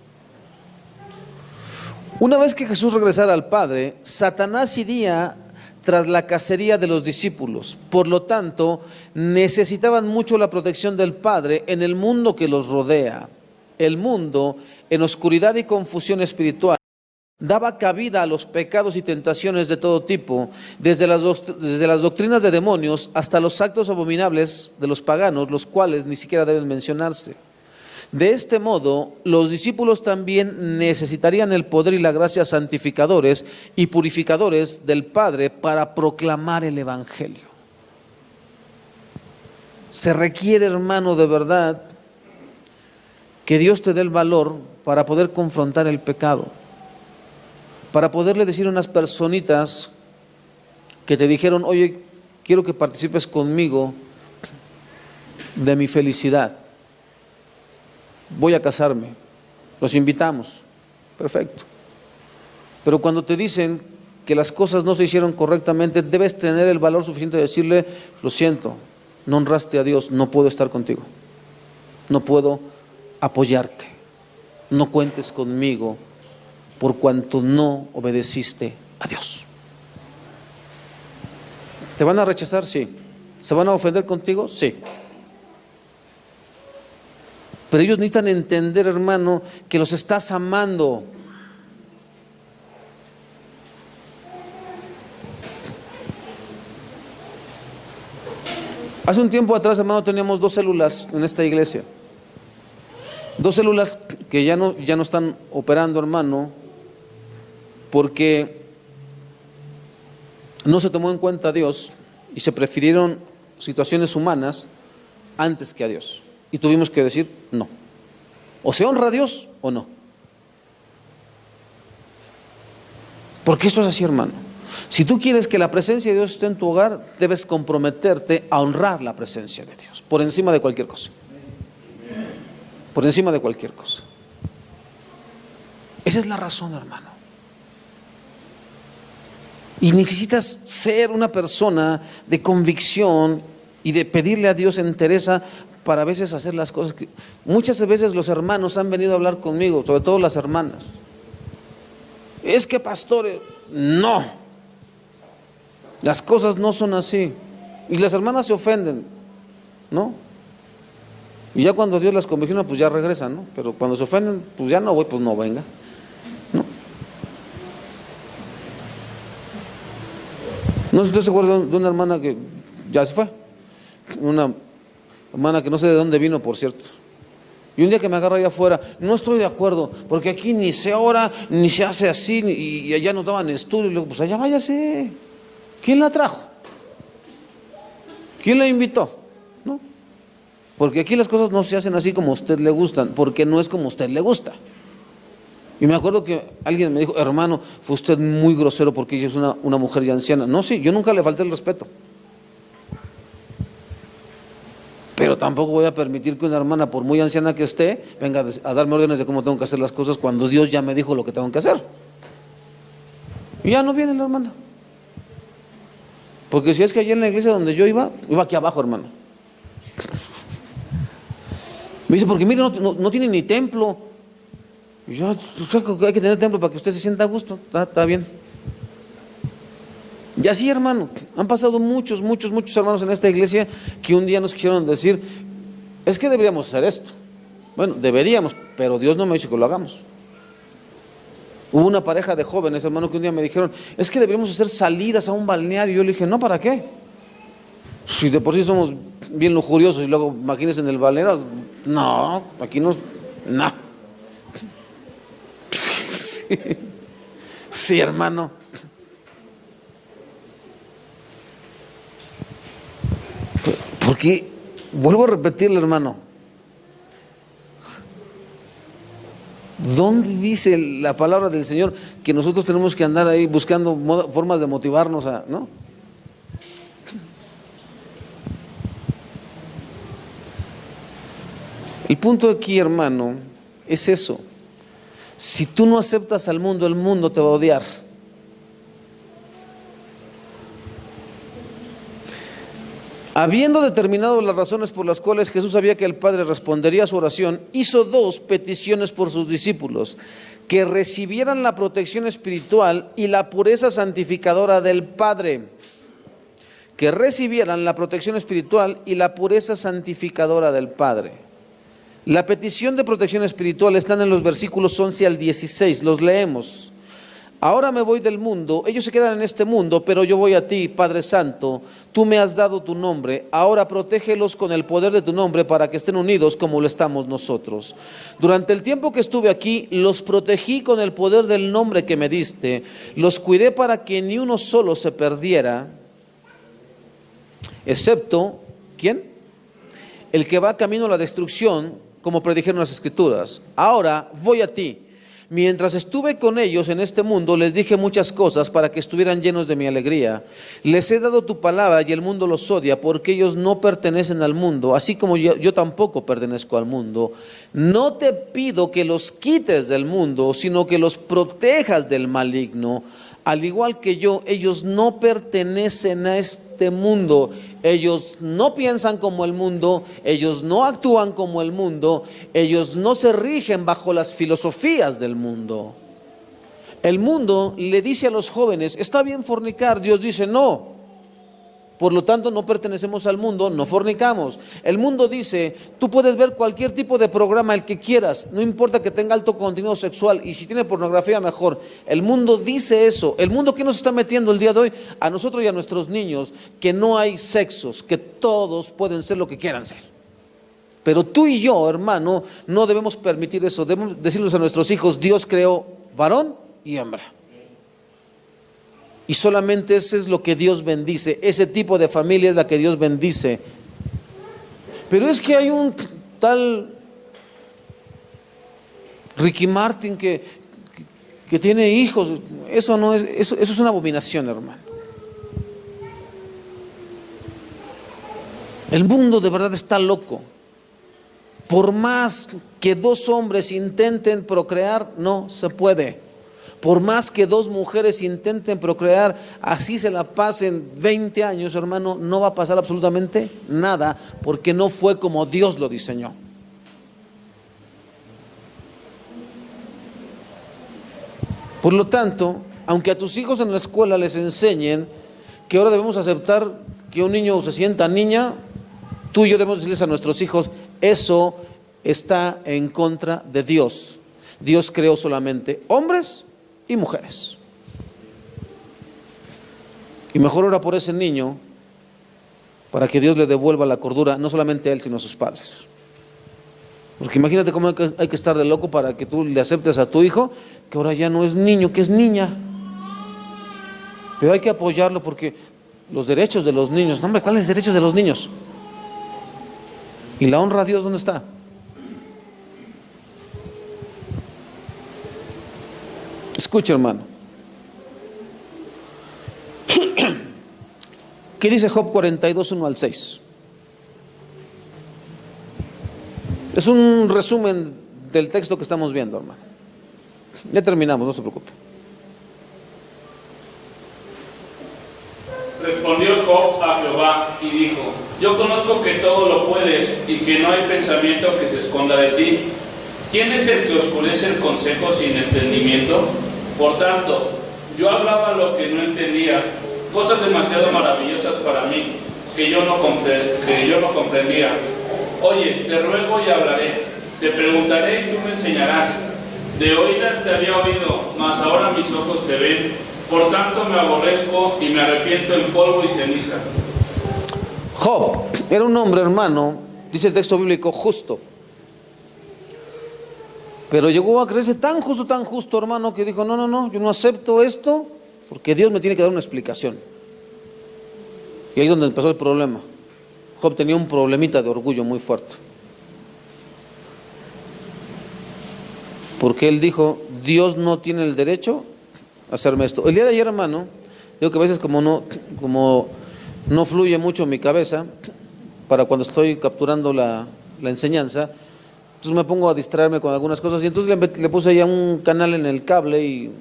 Una vez que Jesús regresara al Padre, Satanás iría tras la cacería de los discípulos. Por lo tanto, necesitaban mucho la protección del Padre en el mundo que los rodea. El mundo, en oscuridad y confusión espiritual, daba cabida a los pecados y tentaciones de todo tipo, desde las doctrinas de demonios hasta los actos abominables de los paganos, los cuales ni siquiera deben mencionarse. De este modo, los discípulos también necesitarían el poder y la gracia santificadores y purificadores del Padre para proclamar el Evangelio. Se requiere, hermano, de verdad, que Dios te dé el valor para poder confrontar el pecado, para poderle decir a unas personitas que te dijeron, oye, quiero que participes conmigo de mi felicidad. Voy a casarme, los invitamos, perfecto. Pero cuando te dicen que las cosas no se hicieron correctamente, debes tener el valor suficiente de decirle, lo siento, no honraste a Dios, no puedo estar contigo, no puedo apoyarte, no cuentes conmigo por cuanto no obedeciste a Dios. ¿Te van a rechazar? Sí. ¿Se van a ofender contigo? Sí. Pero ellos necesitan entender, hermano, que los estás amando. Hace un tiempo atrás, hermano, teníamos 2 células en esta iglesia. 2 células que ya no están operando, hermano, porque no se tomó en cuenta a Dios y se prefirieron situaciones humanas antes que a Dios. Y tuvimos que decir no. O se honra a Dios o no. Porque eso es así, hermano. Si tú quieres que la presencia de Dios esté en tu hogar, debes comprometerte a honrar la presencia de Dios por encima de cualquier cosa. Por encima de cualquier cosa. Esa es la razón, hermano. Y necesitas ser una persona de convicción y de pedirle a Dios entereza para a veces hacer las cosas que... Muchas veces los hermanos han venido a hablar conmigo, sobre todo las hermanas. Es que pastor, no. Las cosas no son así. Y las hermanas se ofenden, ¿no? Y ya cuando Dios las convicciona, pues ya regresan, ¿no? Pero cuando se ofenden, pues ya no voy, pues no venga, ¿no? No sé si usted se acuerda de una hermana que ya se fue. Una hermana que no sé de dónde vino, por cierto. Y un día que me agarra allá afuera, no estoy de acuerdo, porque aquí ni se ora, ni se hace así, y allá nos daban estudios. Y luego, pues allá váyase. ¿Quién la trajo? ¿Quién la invitó? ¿No? Porque aquí las cosas no se hacen así como a usted le gustan, porque no es como a usted le gusta. Y me acuerdo que alguien me dijo, hermano, fue usted muy grosero porque ella es una mujer ya anciana. No, sí, yo nunca le falté el respeto. Pero tampoco voy a permitir que una hermana, por muy anciana que esté, venga a darme órdenes de cómo tengo que hacer las cosas cuando Dios ya me dijo lo que tengo que hacer. Y ya no viene la hermana. Porque si es que allí en la iglesia donde yo iba aquí abajo, hermano. Me dice, porque mire, no tiene ni templo. Y yo, hay que tener templo para que usted se sienta a gusto. Está bien. Y así, hermano, han pasado muchos hermanos en esta iglesia que un día nos quisieron decir, es que deberíamos hacer esto. Bueno, deberíamos, pero Dios no me ha dicho que lo hagamos. Hubo una pareja de jóvenes, hermano, que un día me dijeron, es que deberíamos hacer salidas a un balneario. Y yo le dije, no, ¿para qué? Si de por sí somos bien lujuriosos y luego imagínense en el balneario, no, aquí no. Sí, hermano. Porque Vuelvo a repetirle, hermano. ¿Dónde dice la palabra del Señor que nosotros tenemos que andar ahí buscando formas de motivarnos a, ¿no? El punto aquí, hermano, es eso. Si tú no aceptas al mundo, el mundo te va a odiar. Habiendo determinado las razones por las cuales Jesús sabía que el Padre respondería a su oración, hizo dos peticiones por sus discípulos: que recibieran la protección espiritual y la pureza santificadora del Padre. Que recibieran la protección espiritual y la pureza santificadora del Padre. La petición de protección espiritual está en los versículos 11 al 16, los leemos. Ahora me voy del mundo, ellos se quedan en este mundo, pero yo voy a ti, Padre Santo, tú me has dado tu nombre, ahora protégelos con el poder de tu nombre para que estén unidos como lo estamos nosotros. Durante el tiempo que estuve aquí, los protegí con el poder del nombre que me diste, los cuidé para que ni uno solo se perdiera, excepto, ¿quién? El que va camino a la destrucción, como predijeron las Escrituras. Ahora voy a ti. Mientras estuve con ellos en este mundo, les dije muchas cosas para que estuvieran llenos de mi alegría. Les he dado tu palabra y el mundo los odia porque ellos no pertenecen al mundo, así como yo tampoco pertenezco al mundo. No te pido que los quites del mundo, sino que los protejas del maligno. Al igual que yo, ellos no pertenecen a este mundo. Ellos no piensan como el mundo, ellos no actúan como el mundo, ellos no se rigen bajo las filosofías del mundo. El mundo le dice a los jóvenes, está bien fornicar, Dios dice no. Por lo tanto, no pertenecemos al mundo, no fornicamos. El mundo dice, tú puedes ver cualquier tipo de programa, el que quieras, no importa que tenga alto contenido sexual, y si tiene pornografía mejor. El mundo dice eso. El mundo, ¿qué nos está metiendo el día de hoy? A nosotros y a nuestros niños, que no hay sexos, que todos pueden ser lo que quieran ser. Pero tú y yo, hermano, no debemos permitir eso. Debemos decirles a nuestros hijos, Dios creó varón y hembra. Y solamente eso es lo que Dios bendice. Ese tipo de familia es la que Dios bendice. Pero es que hay un tal Ricky Martin que tiene hijos. Eso no es, eso es una abominación, hermano. El mundo de verdad está loco. Por más que dos hombres intenten procrear, no se puede. Por más que dos mujeres intenten procrear, así se la pasen 20 años, hermano, no va a pasar absolutamente nada, porque no fue como Dios lo diseñó. Por lo tanto, aunque a tus hijos en la escuela les enseñen que ahora debemos aceptar que un niño se sienta niña, tú y yo debemos decirles a nuestros hijos, eso está en contra de Dios. Dios creó solamente hombres y mujeres. Y mejor ora por ese niño para que Dios le devuelva la cordura, no solamente a él, sino a sus padres. Porque imagínate cómo hay que estar de loco para que tú le aceptes a tu hijo, que ahora ya no es niño, que es niña. Pero hay que apoyarlo porque los derechos de los niños, no, hombre, ¿cuáles derechos de los niños? ¿Y la honra a Dios dónde está? Escucha, hermano. ¿Qué dice Job 42, 1 al 6? Es un resumen del texto que estamos viendo, hermano. Ya terminamos, no se preocupe. Respondió Job a Jehová y dijo: yo conozco que todo lo puedes y que no hay pensamiento que se esconda de ti. ¿Quién es el que oscurece el consejo sin entendimiento? Por tanto, yo hablaba lo que no entendía, cosas demasiado maravillosas para mí, que yo no comprendía. Oye, te ruego y hablaré, te preguntaré y tú me enseñarás. De oídas te había oído, mas ahora mis ojos te ven. Por tanto me aborrezco y me arrepiento en polvo y ceniza. Job era un hombre, hermano, dice el texto bíblico, justo. Pero llegó a creerse tan justo, hermano, que dijo, no, yo no acepto esto porque Dios me tiene que dar una explicación. Y ahí es donde empezó el problema. Job tenía un problemita de orgullo muy fuerte. Porque él dijo, Dios no tiene el derecho a hacerme esto. El día de ayer, hermano, digo que a veces como no fluye mucho en mi cabeza, para cuando estoy capturando la enseñanza, entonces me pongo a distraerme con algunas cosas, y entonces le puse ya un canal en el cable y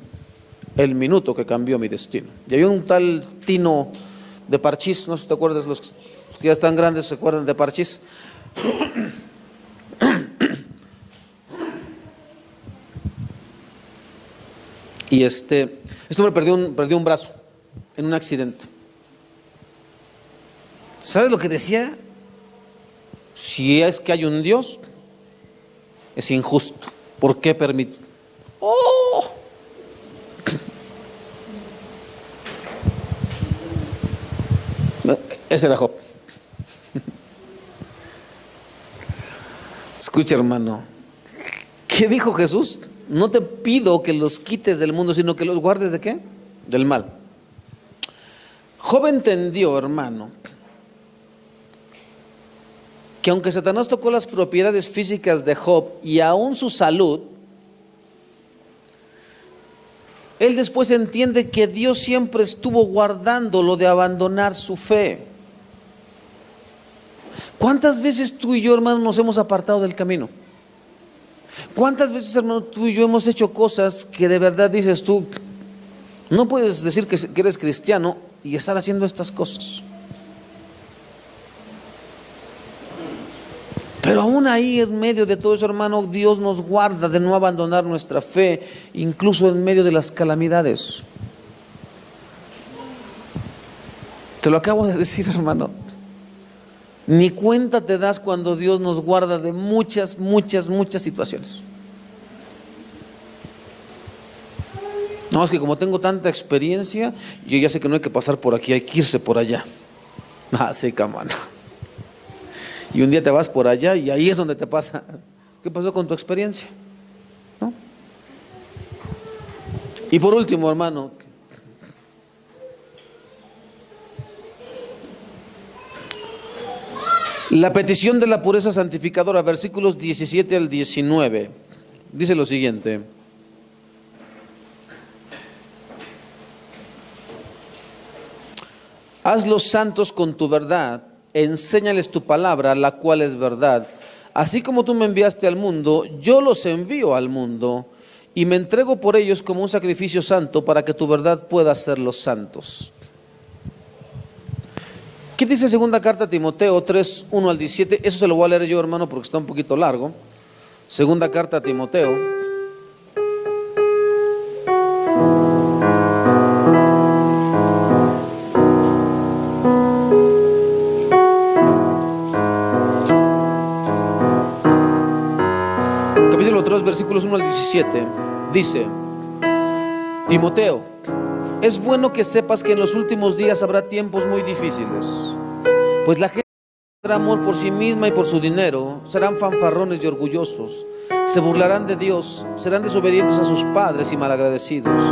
el minuto que cambió mi destino. Y había un tal Tino de Parchís, no sé si te acuerdas, los que ya están grandes se acuerdan de Parchís. Y esto me perdió un brazo en un accidente. ¿Sabes lo que decía? Si es que hay un Dios, es injusto. ¿Por qué permite? ¡Oh! Ese era Job. Escucha, hermano, ¿qué dijo Jesús? No te pido que los quites del mundo, sino que los guardes ¿de qué? Del mal. Job entendió, hermano, que aunque Satanás tocó las propiedades físicas de Job y aún su salud, él después entiende que Dios siempre estuvo guardándolo de abandonar su fe. ¿Cuántas veces tú y yo, hermano, nos hemos apartado del camino? ¿Cuántas veces, hermano, tú y yo hemos hecho cosas que de verdad dices tú, no puedes decir que eres cristiano y estar haciendo estas cosas? Pero aún ahí, en medio de todo eso, hermano, Dios nos guarda de no abandonar nuestra fe, incluso en medio de las calamidades. Te lo acabo de decir, hermano. Ni cuenta te das cuando Dios nos guarda de muchas situaciones. No, es que como tengo tanta experiencia, yo ya sé que no hay que pasar por aquí, hay que irse por allá. Sí, camana. Y un día te vas por allá y ahí es donde te pasa. ¿Qué pasó con tu experiencia? ¿No? Y por último, hermano, la petición de la pureza santificadora, versículos 17 al 19, dice lo siguiente: hazlos santos con tu verdad, enséñales tu palabra, la cual es verdad. Así como tú me enviaste al mundo, yo los envío al mundo, y me entrego por ellos como un sacrificio santo, para que tu verdad pueda hacerlos santos. ¿Qué dice segunda carta a Timoteo 3, 1 al 17? Eso se lo voy a leer yo, hermano, porque está un poquito largo. Segunda carta a Timoteo. Capítulo 3, versículos 1 al 17. Dice: Timoteo, es bueno que sepas que en los últimos días habrá tiempos muy difíciles, pues la gente tendrá amor por sí misma y por su dinero, serán fanfarrones y orgullosos, se burlarán de Dios, serán desobedientes a sus padres y malagradecidos,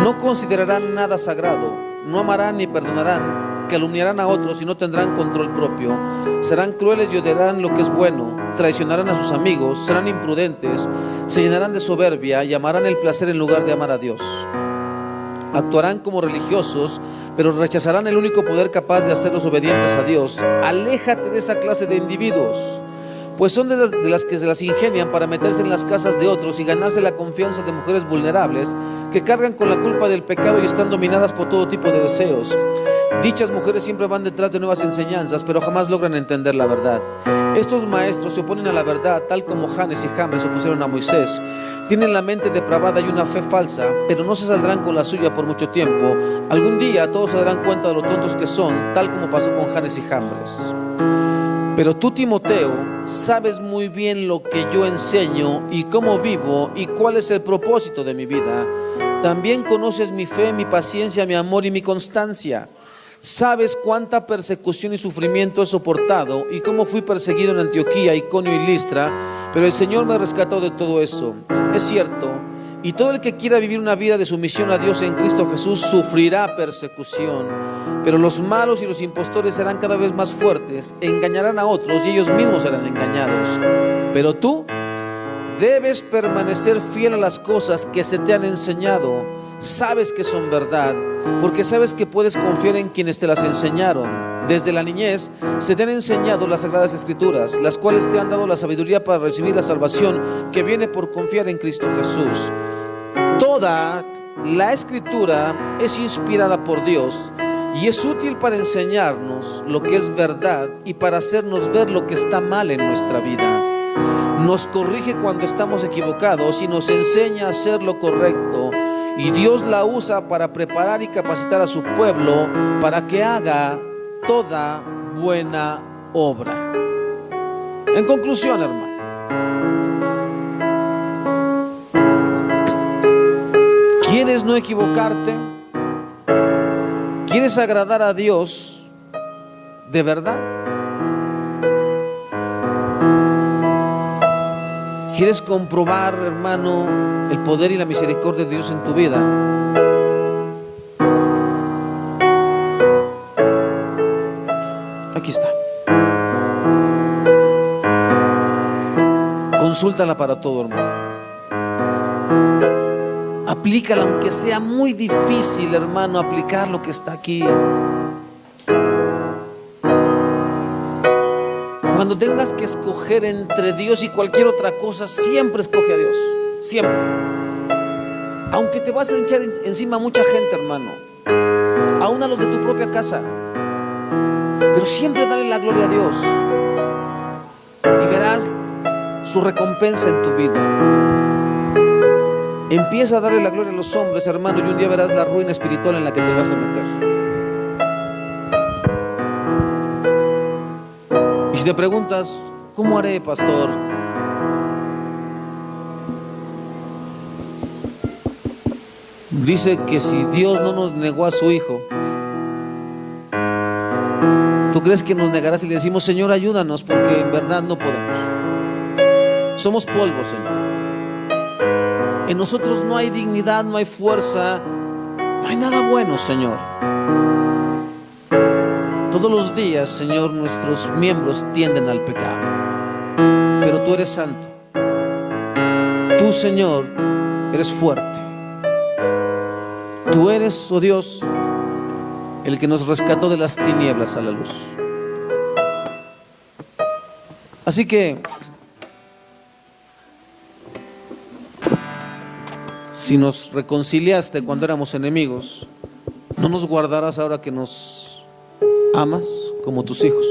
no considerarán nada sagrado, no amarán ni perdonarán, calumniarán a otros y no tendrán control propio, serán crueles y odiarán lo que es bueno, traicionarán a sus amigos, serán imprudentes, se llenarán de soberbia y amarán el placer en lugar de amar a Dios. Actuarán como religiosos, pero rechazarán el único poder capaz de hacerlos obedientes a Dios. Aléjate de esa clase de individuos, pues son de las que se las ingenian para meterse en las casas de otros y ganarse la confianza de mujeres vulnerables que cargan con la culpa del pecado y están dominadas por todo tipo de deseos. Dichas mujeres siempre van detrás de nuevas enseñanzas, pero jamás logran entender la verdad. Estos maestros se oponen a la verdad, tal como Janes y Jambres se opusieron a Moisés. Tienen la mente depravada y una fe falsa, pero no se saldrán con la suya por mucho tiempo. Algún día todos se darán cuenta de lo tontos que son, tal como pasó con Janes y Jambres. Pero tú, Timoteo, sabes muy bien lo que yo enseño y cómo vivo y cuál es el propósito de mi vida. También conoces mi fe, mi paciencia, mi amor y mi constancia. Sabes cuánta persecución y sufrimiento he soportado y cómo fui perseguido en Antioquía, Iconio y Listra, pero el Señor me rescató de todo eso. Es cierto Y todo el que quiera vivir una vida de sumisión a Dios en Cristo Jesús sufrirá persecución. Pero los malos y los impostores serán cada vez más fuertes, engañarán a otros y ellos mismos serán engañados. Pero tú debes permanecer fiel a las cosas que se te han enseñado. Sabes que son verdad, porque sabes que puedes confiar en quienes te las enseñaron. Desde la niñez se te han enseñado las Sagradas Escrituras, las cuales te han dado la sabiduría para recibir la salvación que viene por confiar en Cristo Jesús. Toda la Escritura es inspirada por Dios y es útil para enseñarnos lo que es verdad y para hacernos ver lo que está mal en nuestra vida. Nos corrige cuando estamos equivocados y nos enseña a hacer lo correcto. Y Dios la usa para preparar y capacitar a su pueblo para que haga toda buena obra. En conclusión, hermano, ¿quieres no equivocarte? ¿Quieres agradar a Dios de verdad? ¿Quieres comprobar, hermano, el poder y la misericordia de Dios en tu vida? Aquí está. Consúltala para todo, hermano. Aplícala, aunque sea muy difícil, hermano, aplicar lo que está aquí. Cuando tengas que escoger entre Dios y cualquier otra cosa, siempre escoge a Dios, siempre. Aunque te vas a echar encima a mucha gente, hermano, aún a los de tu propia casa, pero siempre dale la gloria a Dios y verás su recompensa en tu vida. Empieza a darle la gloria a los hombres, hermano, y un día verás la ruina espiritual en la que te vas a meter. Si te preguntas, ¿cómo haré, pastor? Dice que si Dios no nos negó a su Hijo, ¿tú crees que nos negará si le decimos, Señor, ayúdanos? Porque en verdad no podemos. Somos polvo, Señor. En nosotros no hay dignidad, no hay fuerza, no hay nada bueno, Señor. Todos los días, Señor, nuestros miembros tienden al pecado, pero tú eres santo. Tú, Señor, eres fuerte. Tú eres, oh Dios, el que nos rescató de las tinieblas a la luz. Así que, si nos reconciliaste cuando éramos enemigos, ¿no nos guardarás ahora que nos amas como tus hijos?